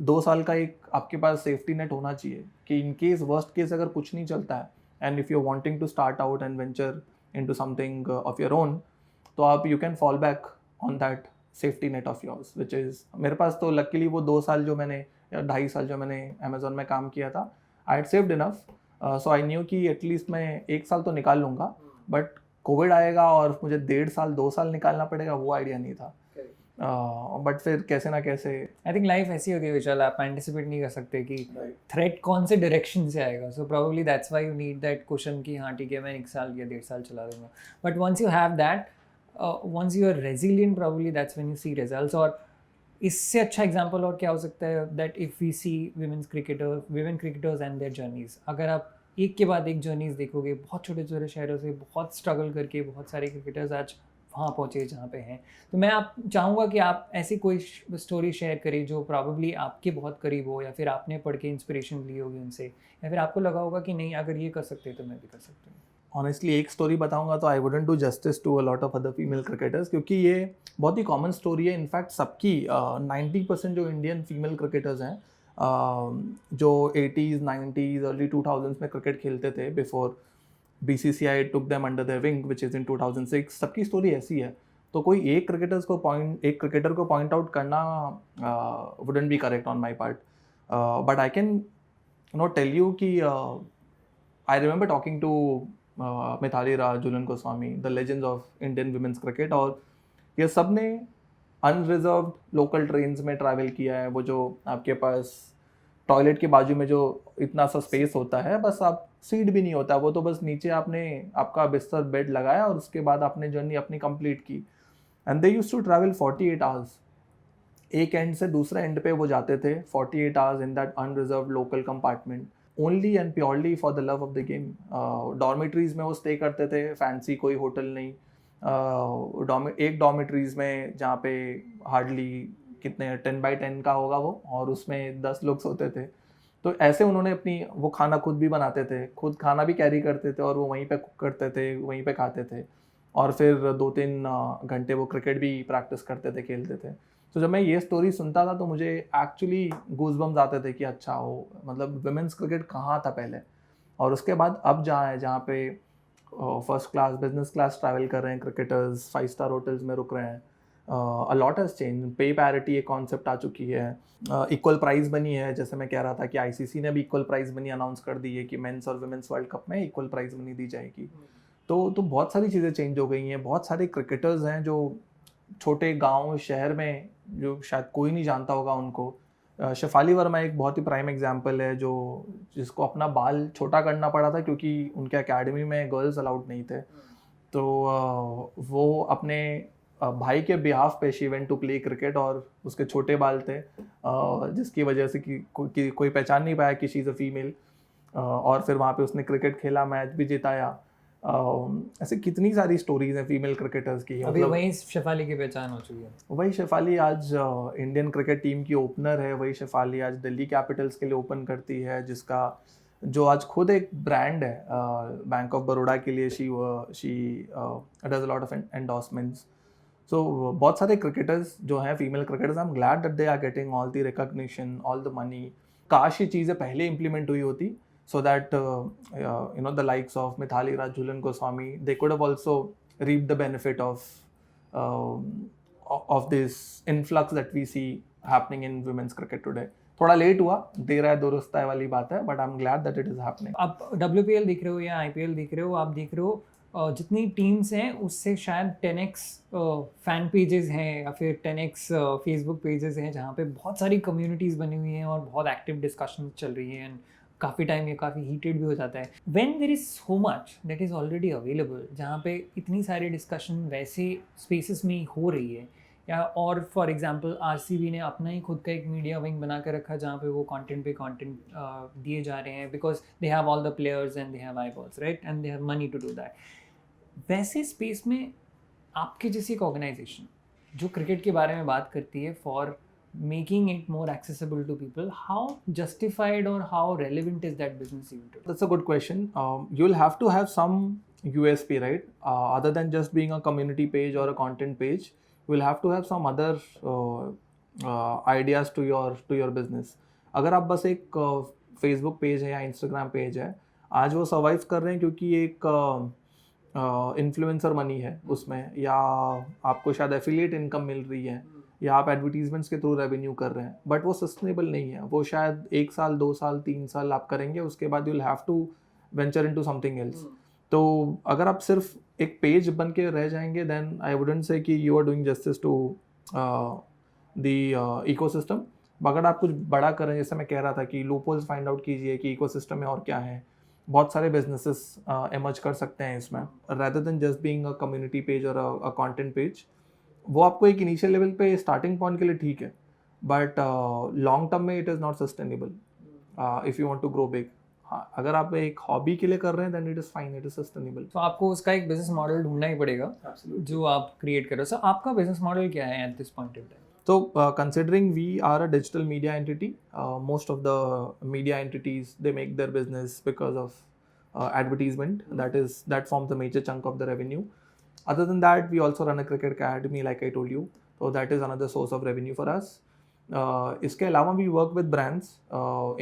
2 साल का एक आपके पास सेफ्टी नेट होना चाहिए कि इन केस वर्स्ट केस अगर कुछ नहीं चलता है, and if you are wanting to start out and venture into something of your own, तो आप you can fall back on that safety net of yours, which is मेरे पास तो लकीली वो 2 साल जो मैंने या 2.5 साल जो मैंने अमेजोन में काम किया था, I had saved enough, so I knew कि एटलीस्ट मैं 1 साल तो निकाल लूँगा. बट कोविड आएगा और मुझे 1.5 साल 2 साल निकालना पड़ेगा, वो आइडिया नहीं था. बट फिर कैसे ना कैसे आई थिंक लाइफ ऐसी होती है विशाल, आप एंटिसिपेट नहीं कर सकते कि थ्रेट कौन से डायरेक्शन से आएगा. So probably that's why you need that question कि हाँ ठीक है मैं 1 साल या 1.5 साल चला दूंगा. But once you have that, once you are resilient, probably that's when you see results. और इससे अच्छा एग्जांपल और क्या हो सकता है that if we see women cricketers and their journeys, अगर आप एक के बाद एक जर्नीज देखोगे, बहुत छोटे छोटे शहरों से बहुत स्ट्रगल करके बहुत सारे क्रिकेटर्स आज वहाँ पहुँचे जहाँ पे हैं. तो मैं आप चाहूँगा कि आप ऐसी कोई स्टोरी शेयर करें जो प्रॉबेबली आपके बहुत करीब हो, या फिर आपने पढ़ के इंस्पिरेशन ली होगी उनसे, या फिर आपको लगा होगा कि नहीं अगर ये कर सकते तो मैं भी कर सकती हूँ. ऑनेस्टली एक स्टोरी बताऊंगा तो I wouldn't do justice to a lot of other female cricketers, क्योंकि ये बहुत ही कॉमन स्टोरी है. इनफैक्ट सबकी 90% जो इंडियन फीमेल क्रिकेटर्स हैं जो 80s 90s अर्ली 2000s में क्रिकेट खेलते थे before BCCI took them under their wing, which is in 2006, सबकी स्टोरी ऐसी है. तो कोई एक क्रिकेटर को पॉइंट आउट करना wouldn't be correct on my part, but I can tell you कि I remember talking to Mithali Raj, Jhulan Goswami, the legends of Indian women's cricket, और ये सब ने अनरिजर्व्ड लोकल ट्रेन्स में ट्रैवल किया है. वो जो आपके पास टॉयलेट के बाजू में जो इतना सा स्पेस होता है, बस आप सीट भी नहीं होता, वो तो बस नीचे आपने आपका बिस्तर बेड लगाया और उसके बाद आपने जर्नी अपनी कंप्लीट की. And they used to travel 48 hours. एक एंड से दूसरे एंड पे वो जाते थे 48 hours in that unreserved local compartment, only and purely for the love of the game. Dormitories में वो स्टे करते थे, फैंसी कोई होटल नहीं. एक डॉर्मेटरीज में जहाँ पे हार्डली कितने 10 by 10 का होगा वो, और उसमें 10 लोग सोते थे. तो ऐसे उन्होंने अपनी वो खाना खुद भी बनाते थे, खुद खाना भी कैरी करते थे और वो वहीं पे कुक करते थे, वहीं पे खाते थे और फिर 2-3 घंटे वो क्रिकेट भी प्रैक्टिस करते थे, खेलते थे। तो जब मैं ये स्टोरी सुनता था तो मुझे एक्चुअली गूज़बम्प्स आते थे कि अच्छा वो मतलब वुमेन्स क्रिकेट कहाँ था पहले और उसके बाद अब जहाँ है, जहाँ पे first class, business class travel कर रहे हैं क्रिकेटर्स, 5 स्टार होटल्स में रुक रहे हैं। अ लॉट हैज़ चेंज, पे पैरिटी एक कॉन्सेप्ट आ चुकी है, इक्वल प्राइस बनी है, जैसे मैं कह रहा था कि आईसीसी ने भी इक्वल प्राइस मनी अनाउंस कर दी है कि मेंस और वुमेन्स वर्ल्ड कप में इक्वल प्राइस मनी दी जाएगी। तो बहुत सारी चीज़ें चेंज हो गई हैं, बहुत सारे क्रिकेटर्स हैं जो छोटे गाँव, शहर में जो शायद कोई नहीं जानता होगा उनको। शेफाली वर्मा एक बहुत ही प्राइम एग्जांपल है जो जिसको अपना बाल छोटा करना पड़ा था क्योंकि उनके एकेडमी में गर्ल्स अलाउड नहीं थे। तो वो अपने भाई के बिहाफ पे she went to play cricket और उसके छोटे बाल थे जिसकी वजह से कि कोई पहचान नहीं पाया कि शी इज़ अ फीमेल और फिर वहाँ पे उसने क्रिकेट खेला, मैच भी जिताया। ऐसे कितनी सारी स्टोरीज हैं फीमेल क्रिकेटर्स की। अभी मतलब वही शेफाली की पहचान हो चुकी है। वही शेफाली आज इंडियन क्रिकेट टीम की ओपनर है, वही शेफाली आज दिल्ली कैपिटल्स के लिए ओपन करती है, जिसका जो आज खुद एक ब्रांड है बैंक ऑफ बड़ौदा के लिए। She does a lot of endorsements. So बहुत सारे क्रिकेटर्स जो हैं female cricketers, I am glad that they are getting all the recognition, all the money. काश ये चीज़ें पहले इंप्लीमेंट हुई होती so that the likes of Mithali Raj, Jhulan Goswami, they could have also reaped the benefit of this influx that we see happening in women's cricket today. थोड़ा लेट हुआ, देर है दुरुस्त है वाली बात है, but I am glad that it is happening. आप WPL देख रहे हो या IPL देख रहे हो, आप देख रहे हो जितनी टीम्स हैं उससे शायद 10x फैन पेजेस हैं या फिर 10x फेसबुक पेजेस हैं जहाँ पे बहुत सारी कम्युनिटीज़ बनी हुई हैं और बहुत एक्टिव डिस्कशन चल रही है एंड काफ़ी टाइम ये काफ़ी हीटेड भी हो जाता है। When there is so much that is already available, जहाँ पे इतनी सारी डिस्कशन वैसे स्पेसेस में हो रही है, या और फॉर एग्जांपल RCB ने अपना ही खुद का एक मीडिया विंग बना के रखा जहाँ पे वो कंटेंट पे कंटेंट दिए जा रहे हैं because they have all the players and they have eyeballs, right, and they have money to do that. वैसे स्पेस में आपके जैसी एक ऑर्गेनाइजेशन जो क्रिकेट के बारे में बात करती है for making it more accessible to people, how justified or how relevant is that business even today? That's a good question. You'll have to have some USP, right? Other than just being a community page or a content page, you will have to have some other ideas to your business. अगर आप बस एक Facebook पेज है या Instagram पेज है, आज वो सर्वाइव कर रहे हैं क्योंकि एक इन्फ्लुएंसर मनी है उसमें, या आपको शायद एफिलिएट इनकम मिल रही है, या आप एडवर्टीजमेंट्स के थ्रू रेवेन्यू कर रहे हैं, बट वो सस्टेनेबल नहीं है। वो शायद 1 साल 2 साल 3 साल आप करेंगे, उसके बाद you will have to venture into something else. तो अगर आप सिर्फ एक पेज बन के रह जाएंगे, देन आई वुडंट से कि you are doing justice to the ecosystem. अगर आप कुछ बड़ा कर रहे हैं, जैसे मैं कह रहा था कि लूपहोल्स फाइंड आउट कीजिए कि इकोसिस्टम में और क्या है, बहुत सारे बिजनेसेस एमर्ज कर सकते हैं इसमें, rather than just being a community page और अ कंटेंट पेज। वो आपको एक इनिशियल लेवल पे स्टार्टिंग पॉइंट के लिए ठीक है, बट लॉन्ग टर्म में it is not sustainable if you want to grow big. हाँ, अगर आप एक हॉबी के लिए कर रहे हैं then it is fine, it is sustainable. तो आपको उसका एक बिजनेस मॉडल ढूंढना ही पड़ेगा जो आप क्रिएट करो। सो आपका बिजनेस मॉडल क्या है at this point in time? So considering we are a digital media entity, most of the media entities, they make their business because of advertisement. That forms the major chunk of the revenue. Other than that, we also run a cricket academy, like I told you. So that is another source of revenue for us. इसके अलावा we work with brands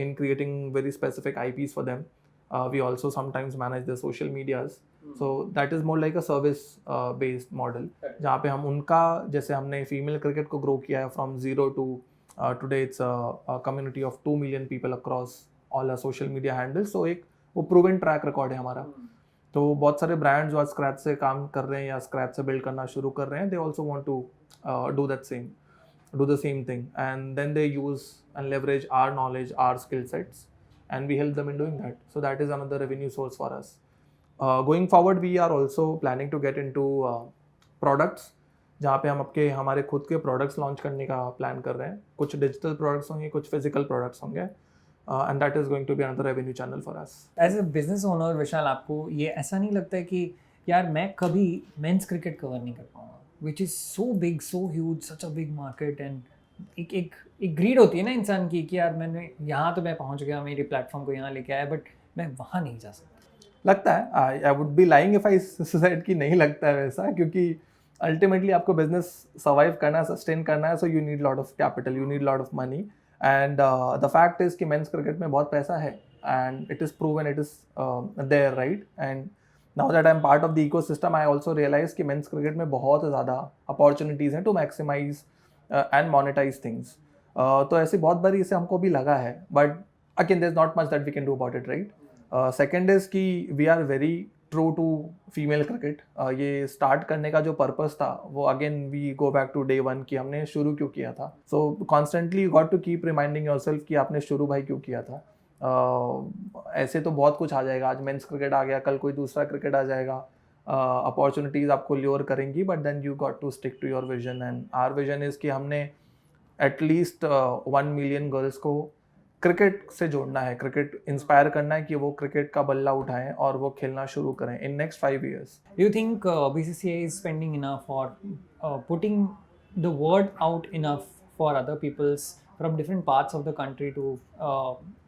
in creating very specific IPs for them. We also sometimes manage their social medias. So that is more like a service based model, जहाँ पे हम उनका, जैसे हमने फीमेल क्रिकेट को ग्रो किया है from 0 to today it's a community of 2 million people across all our social media handles. So एक वो प्रूवन ट्रैक रिकॉर्ड है हमारा। तो बहुत सारे ब्रांड जो आज स्क्रैच से काम कर रहे हैं या स्क्रैच से बिल्ड करना शुरू कर रहे हैं, they also want to do the same thing, and then they use and leverage our knowledge, our skill sets, and we help them in doing that. So that is another revenue source for us. Going forward, we are also planning to get into products, जहाँ पे हम हमारे खुद के प्रोडक्ट्स लॉन्च करने का प्लान कर रहे हैं। कुछ डिजिटल प्रोडक्ट्स होंगे, कुछ फिजिकल प्रोडक्ट्स होंगे, and that is going to be another revenue channel for us. As a business owner Vishal, आपको ये ऐसा नहीं लगता है कि यार मैं कभी मेंस क्रिकेट कवर नहीं कर पाऊंगा, which is so big, so huge, such a big market, and एक एक एक ग्रीड होती है ना इंसान की कि यार मैंने यहाँ तो मैं पहुँच गया, मेरे प्लेटफॉर्म को यहाँ लेके आया, बट मैं वहाँ नहीं जा सकता। लगता है, I would be lying if I said कि नहीं लगता है वैसा, क्योंकि अल्टीमेटली आपको बिजनेस सर्वाइव करना है, सस्टेन करना है, so you need lot of capital, you need lot of money, and the fact is कि मेंस क्रिकेट में बहुत पैसा है, and it is proven, it is there, right? And now that I am part of the ecosystem, I also realize कि मेंस क्रिकेट में बहुत ज़्यादा अपॉर्चुनिटीज़ हैं to maximize and monetize things. तो ऐसी बहुत बारी इसे हमको भी लगा है, but again there is not much that we can do about it, right? Second is कि we are very true to female cricket. ये स्टार्ट करने का जो पर्पस था वो again we go back to day one कि हमने शुरू क्यों किया था। So constantly you got to keep reminding yourself कि आपने शुरू भाई क्यों किया था। ऐसे तो बहुत कुछ आ जाएगा, आज मेंस क्रिकेट आ गया, कल कोई दूसरा क्रिकेट आ जाएगा, अपॉर्चुनिटीज़ आपको ल्योर करेंगी, but then you got to stick to your vision, and our vision is कि हमने एटलीस्ट 1 मिलियन गर्ल्स को क्रिकेट से जोड़ना है, क्रिकेट इंस्पायर करना है कि वो क्रिकेट का बल्ला उठाएं और वो खेलना शुरू करें in next 5 years. Do you think BCCI is spending enough or putting the word out enough for other peoples from different parts of the country to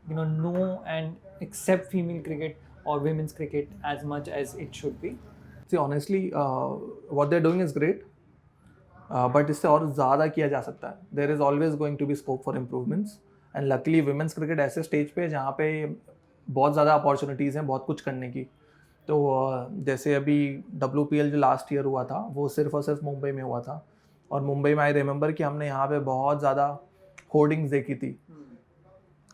know and accept female cricket or women's cricket as much as it should be? See, honestly, what they're doing is great, but इससे और ज़्यादा किया जा सकता है. There is always going to be scope for improvements. And luckily women's cricket ऐसे स्टेज पे जहाँ पे बहुत ज़्यादा अपॉर्चुनिटीज़ हैं बहुत कुछ करने की. तो जैसे अभी WPL जो लास्ट ईयर हुआ था वो सिर्फ और सिर्फ मुंबई में हुआ था, और मुंबई में आई रिमेंबर कि हमने यहाँ पे बहुत ज़्यादा होर्डिंग्स देखी थी,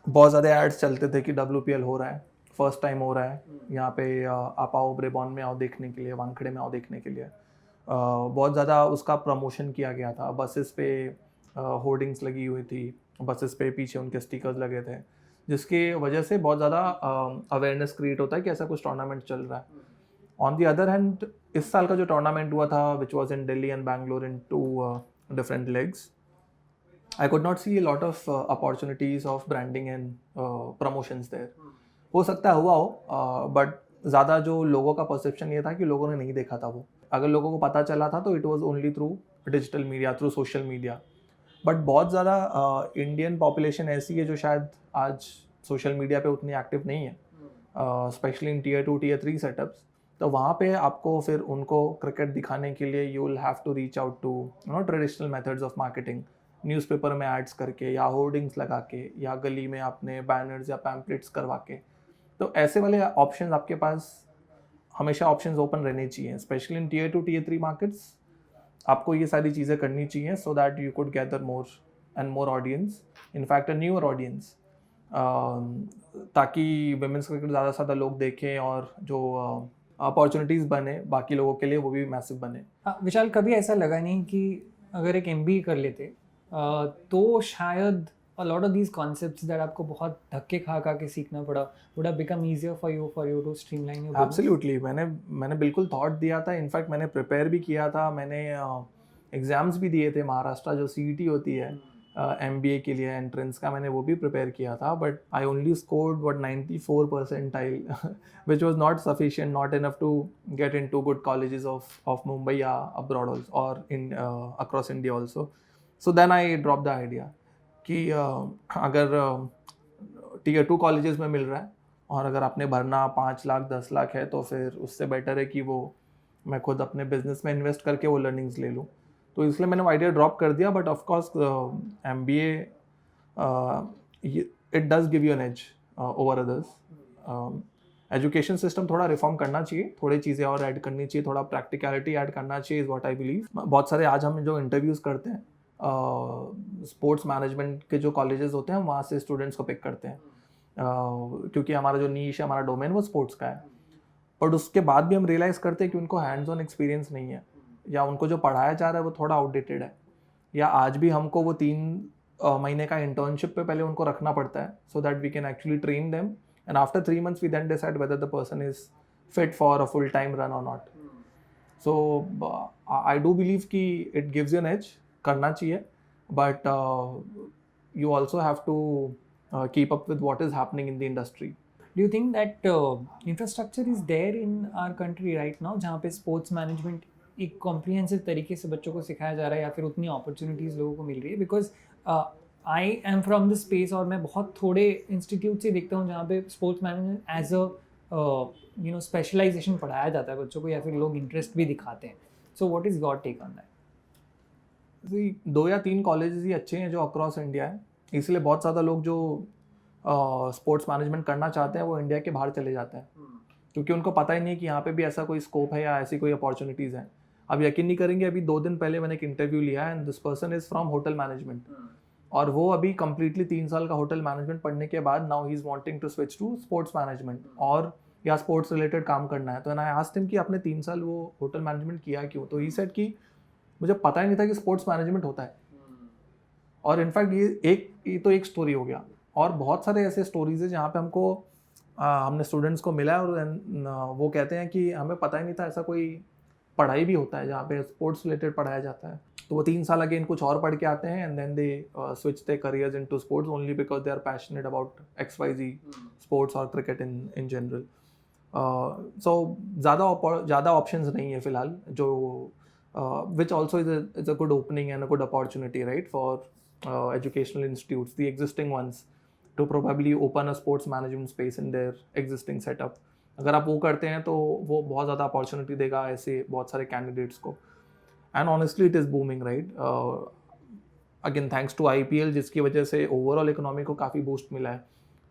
बहुत ज़्यादा एड्स चलते थे कि WPL हो रहा है, फर्स्ट टाइम हो रहा है यहाँ पे, आप आओ ब्रेबॉर्न में आओ देखने के लिए, वानखेड़े में आओ देखने के लिए. बहुत ज़्यादा उसका प्रमोशन किया गया था, बसेस पे होर्डिंग्स लगी हुई थी, बसेस पे पीछे उनके स्टिकर्स लगे थे, जिसकी वजह से बहुत ज़्यादा अवेयरनेस क्रिएट होता है कि ऐसा कुछ टूर्नामेंट चल रहा है. ऑन दी अदर हैंड इस साल का जो टूर्नामेंट हुआ था which was in Delhi and Bangalore in 2 different legs, I could not see a lot of opportunities of branding and promotions there. हो सकता है हुआ हो, बट ज़्यादा जो लोगों का परसेप्शन ये था कि लोगों ने नहीं देखा था वो. अगर लोगों को पता चला था तो it was only through digital media, through social media. But बहुत ज़्यादा इंडियन पॉपुलेशन ऐसी है जो शायद आज सोशल मीडिया पे उतनी एक्टिव नहीं है, specially in Tier 2 Tier 3 setups. तो वहाँ पे आपको फिर उनको क्रिकेट दिखाने के लिए you will have to reach out to traditional methods of marketing, newspaper में एड्स करके या होर्डिंग्स लगा के या गली में आपने बैनर्स या पैम्पलेट्स करवा के. तो ऐसे वाले ऑप्शंस आपके पास हमेशा ऑप्शंस ओपन रहने चाहिए, specially in Tier 2 Tier 3 markets. आपको ये सारी चीज़ें करनी चाहिए so that you could gather more and more audience, in fact a newer audience, ताकि वुमेन्स क्रिकेट ज़्यादा से ज़्यादा लोग देखें और जो अपॉर्चुनिटीज़ बने बाकी लोगों के लिए वो भी मैसिव बने. विशाल, कभी ऐसा लगा नहीं कि अगर एक MBA कर लेते तो शायद a lot of these concepts that आपको बहुत धक्के खा के सीखना पड़ा would have become easier for you to streamline your business? Absolutely. मैंने बिल्कुल थॉट दिया था, इनफैक्ट मैंने प्रिपेयर भी किया था, मैंने एग्ज़ाम्स भी दिए थे, महाराष्ट्र जो CET होती है MBA के लिए एंट्रेंस का, मैंने वो भी प्रिपेयर किया था, but I only scored 94 percentile which was not sufficient, not enough to get in to good colleges of Mumbai या अब्रॉड और in across India also. So then I drop the idea कि अगर Tier 2 कॉलेजेस में मिल रहा है और अगर आपने भरना 5 लाख 10 लाख है तो फिर उससे बेटर है कि वो मैं खुद अपने बिजनेस में इन्वेस्ट करके वो लर्निंग्स ले लूँ. तो इसलिए मैंने वो आइडिया ड्रॉप कर दिया. But of course MBA it does give you an edge over others. Education system थोड़ा रिफॉर्म करना चाहिए, थोड़ी चीज़ें और ऐड करनी चाहिए, थोड़ा प्रैक्टिकलिटी ऐड करना चाहिए, इज़ व्हाट आई बिलीव. बहुत सारे आज हम जो इंटरव्यूज़ करते हैं स्पोर्ट्स मैनेजमेंट के जो कॉलेजेस होते हैं वहाँ से स्टूडेंट्स को पिक करते हैं, क्योंकि हमारा जो नीश है, हमारा डोमेन वो स्पोर्ट्स का है. बट उसके बाद भी हम रियलाइज़ करते हैं कि उनको हैंड्स ऑन एक्सपीरियंस नहीं है, या उनको जो पढ़ाया जा रहा है वो थोड़ा आउटडेटेड है, या आज भी हमको वो 3 महीने का इंटर्नशिप पे पहले उनको रखना पड़ता है so that we can actually train them, and after 3 months we then decide whether the person is fit for a full time run और not. So I do believe कि it gives you an edge, करना चाहिए, but you also have to keep up with what is happening in the industry. Do you think that infrastructure is there in our country right now जहाँ पे स्पोर्ट्स मैनेजमेंट एक कॉम्प्रिहेंसिव तरीके से बच्चों को सिखाया जा रहा है, या फिर उतनी अपॉर्चुनिटीज़ लोगों को मिल रही है? Because I am from the space और मैं बहुत थोड़े इंस्टीट्यूट से देखता हूँ जहाँ पे sports management as a specialization पढ़ाया जाता है बच्चों को, या फिर लोग इंटरेस्ट भी दिखाते हैं. So what is your take on that? 2 या 3 कॉलेजेस ही अच्छे हैं जो अक्रॉस इंडिया है, इसलिए बहुत ज़्यादा लोग जो स्पोर्ट्स मैनेजमेंट करना चाहते हैं वो इंडिया के बाहर चले जाते हैं, क्योंकि उनको पता ही नहीं कि यहाँ पे भी ऐसा कोई स्कोप है या ऐसी कोई अपॉर्चुनिटीज़ हैं. अब यकीन नहीं करेंगे, अभी 2 दिन पहले मैंने एक इंटरव्यू लिया and this person is from hotel management, और वो अभी कम्प्लीटली 3 साल का होटल मैनेजमेंट पढ़ने के बाद now he is wanting to switch to sports management और या स्पोर्ट्स रिलेटेड काम करना है. तो आई आस्क्ड हिम कि आपने 3 साल वो होटल मैनेजमेंट किया क्यों? तो ही सेड कि मुझे पता ही नहीं था कि स्पोर्ट्स मैनेजमेंट होता है. और इनफैक्ट ये तो एक स्टोरी हो गया, और बहुत सारे ऐसे स्टोरीज है जहाँ पे हमने स्टूडेंट्स को मिला और वो कहते हैं कि हमें पता ही नहीं था ऐसा कोई पढ़ाई भी होता है जहाँ पे स्पोर्ट्स रिलेटेड पढ़ाया जाता है. तो वो 3 साल अगेन कुछ और पढ़ के आते हैं and then they switch their careers into sports only because they are passionate about XYZ sports और क्रिकेट इन जनरल. सो ज़्यादा ऑप्शंस नहीं है फिलहाल, जो which also is a good opening and a good opportunity, right, for educational institutes, the existing ones, to probably open a sports management space in their existing setup. अगर आप वो करते हैं तो वो बहुत ज़्यादा अपॉर्चुनिटी देगा ऐसे बहुत सारे कैंडिडेट्स को. And honestly it is booming, right. Again thanks to IPL, जिसकी वजह से ओवरऑल इकोनॉमी को काफ़ी बूस्ट मिला है.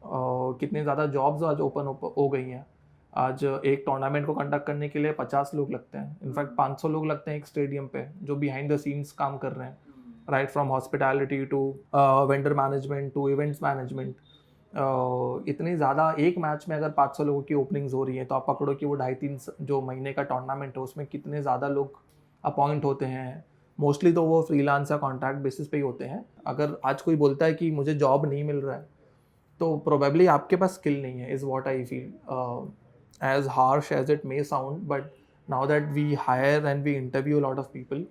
कितनी ज़्यादा जॉब्स आज ओपन हो गई हैं. आज एक टूर्नामेंट को कंडक्ट करने के लिए 50 लोग लगते हैं, इनफैक्ट 500 लोग लगते हैं एक स्टेडियम पे, जो बिहाइंड द सीन्स काम कर रहे हैं, right from hospitality to vendor management to events management. इतनी ज़्यादा एक मैच में अगर 500 लोगों की ओपनिंग्स हो रही है तो आप पकड़ो कि वो 2.5-3 जो महीने का टूर्नामेंट है उसमें कितने ज़्यादा लोग अपॉइंट होते हैं. मोस्टली तो वो फ्रीलांस या कॉन्ट्रैक्ट बेसिस पे ही होते हैं. अगर आज कोई बोलता है कि मुझे जॉब नहीं मिल रहा है तो प्रोबेबली आपके पास स्किल नहीं है, is what I feel. As harsh as it may sound, but now that we hire and we interview a lot of people,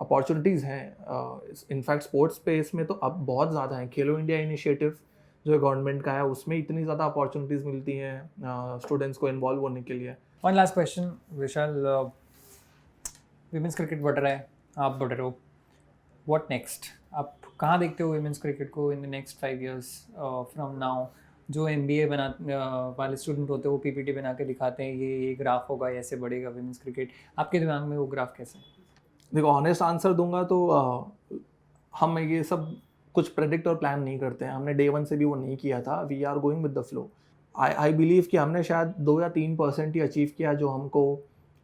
opportunities हैं. In fact sports space में तो अब बहुत ज़्यादा हैं. खेलो इंडिया इनिशिएटिव जो गवर्नमेंट का है उसमें इतनी ज़्यादा अपॉर्चुनिटीज़ मिलती हैं स्टूडेंट्स को इन्वॉल्व होने के लिए. वन लास्ट क्वेश्चन विशाल, विमेंस क्रिकेट बढ़ रहा है, आप बढ़ रहे हो, व्हाट नेक्स्ट? आप कहाँ देखते हो विमेंस क्रिकेट को in the next 5 years from now? जो MBA वाले स्टूडेंट होते हैं वो PPT बना के दिखाते हैं ये ग्राफ होगा, ऐसे बढ़ेगा विमेंस क्रिकेट. आपके दिमाग में वो ग्राफ कैसे है? देखो ऑनेस्ट आंसर दूंगा तो हम ये सब कुछ प्रेडिक्ट और प्लान नहीं करते हैं. हमने डे 1 से भी वो नहीं किया था. We are going with the flow. I believe कि हमने शायद 2 या 3% ही अचीव किया जो हमको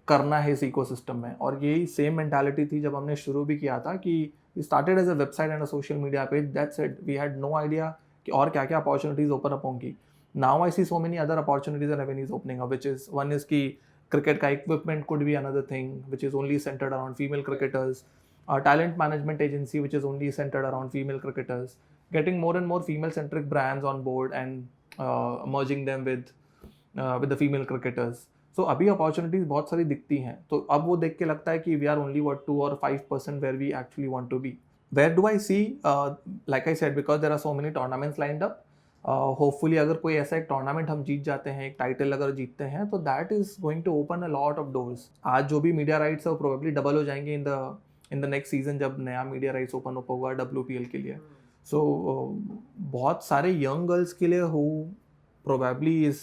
करना है इस इकोसिस्टम में. और यही सेम मेंटालिटी थी जब हमने शुरू भी किया था कि we started as a website and a social media page, that's it. We had no idea कि और क्या क्या अपॉर्चुनिटीज़ ओपन अप होंगी. Now I see so many other opportunities and revenues opening up, which is one is कि क्रिकेट का equipment could be another thing which is only centered around female cricketers. Talent management agency which is only centered around female cricketers, getting more and more female centric brands on board and merging them with the female cricketers. So अभी opportunities बहुत सारी दिखती हैं. तो अब वो देख के लगता है कि we are only 2 or 5% where we actually want to be. Where do I see? Like I said, because there are so many tournaments lined up. Hopefully अगर कोई ऐसा एक टूर्नामेंट हम जीत जाते हैं, एक टाइटल अगर जीतते हैं, तो that is going to open a lot of doors. आज जो भी मीडिया राइट्स है वो प्रोबेबली डबल हो जाएंगे इन द नेक्स्ट सीजन जब नया मीडिया राइट्स ओपन अप होगा WPL के लिए. सो बहुत सारे यंग गर्ल्स के लिए हु प्रोबेबली इज़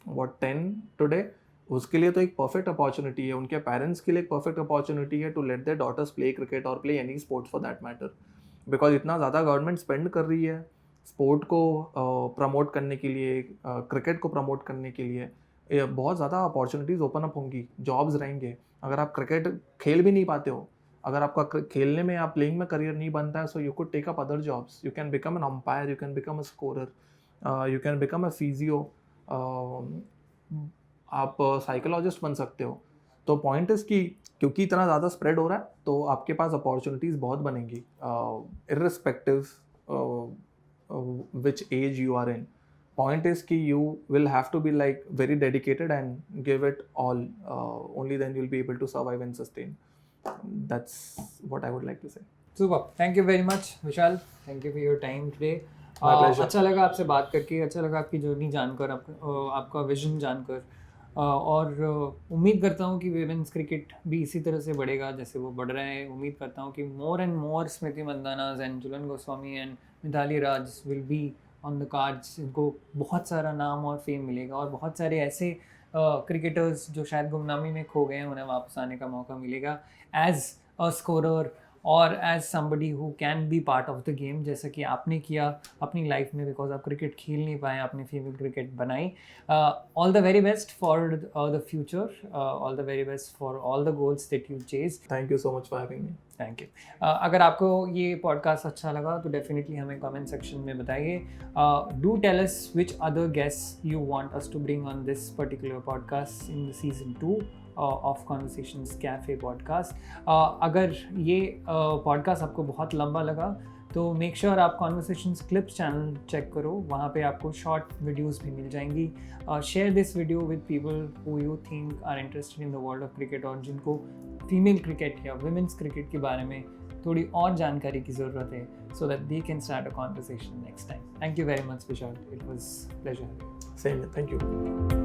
10 टुडे, उसके लिए तो एक परफेक्ट अपॉर्चुनिटी है. उनके पेरेंट्स के लिए एक परफेक्ट अपॉर्चुनिटी है to let their daughters play cricket और play any sports for that matter. Because इतना ज़्यादा गवर्नमेंट स्पेंड कर रही है स्पोर्ट को प्रमोट करने के लिए, क्रिकेट को प्रमोट करने के लिए. बहुत ज़्यादा अपॉर्चुनिटीज़ ओपन अप होंगी, जॉब्स रहेंगे. अगर आप क्रिकेट खेल भी नहीं पाते हो, अगर आपका खेलने में या प्लेइंग में करियर नहीं बनता है, so you could take up other jobs. You can become an umpire, you can become a scorer, you can become a physio, आप साइकोलॉजिस्ट बन सकते हो. तो पॉइंट इज़ कि क्योंकि इतना ज़्यादा स्प्रेड हो रहा है तो आपके पास अपॉर्चुनिटीज़ बहुत बनेंगी irrespective which age you are in. Point is कि you will have to be like very dedicated and give it all. Only then you'll be able to survive and sustain. That's what I would like to say. Super. Thank you very much, Vishal. Thank you for your time today. My pleasure. अच्छा लगा आपसे बात करके, अच्छा लगा आपकी जर्नी जानकर, आपका विजन जानकर. और उम्मीद करता हूँ कि विमेंस क्रिकेट भी इसी तरह से बढ़ेगा जैसे वो बढ़ रहे हैं। उम्मीद करता हूँ कि more and more Smriti Mandhanas and Jhulan Goswami and Mithali Raj will be on the cards. इनको बहुत सारा नाम और फेम मिलेगा और बहुत सारे ऐसे क्रिकेटर्स जो शायद गुमनामी में खो गए हैं उन्हें वापस आने का मौका मिलेगा एज अ स्कोरर और as somebody who can be part of the game, जैसा कि आपने किया अपनी लाइफ में, बिकॉज आप क्रिकेट खेल नहीं पाए, आपने फीमेल क्रिकेट बनाई। All the very best for the future, all the very best for all the goals that you chase. Thank you so much for having me. Thank you. अगर आपको ये पॉडकास्ट अच्छा लगा तो डेफिनेटली हमें कमेंट सेक्शन में बताइए। Do tell us which other guests you want us to bring on this particular podcast in the season 2 of conversations cafe podcast. अगर ये पॉडकास्ट आपको बहुत लंबा लगा तो मेक श्योर आप कॉन्वर्सेशंस क्लिप्स चैनल चेक करो, वहाँ पे आपको शॉर्ट वीडियोस भी मिल जाएंगी। Share this video with people who you think are interested in the world of cricket और जिनको फीमेल क्रिकेट या वुमेन्स क्रिकेट के बारे में थोड़ी और जानकारी की ज़रूरत है, so that they can start a conversation next time. Thank you very much Vishal, it was pleasure. Same, thank you.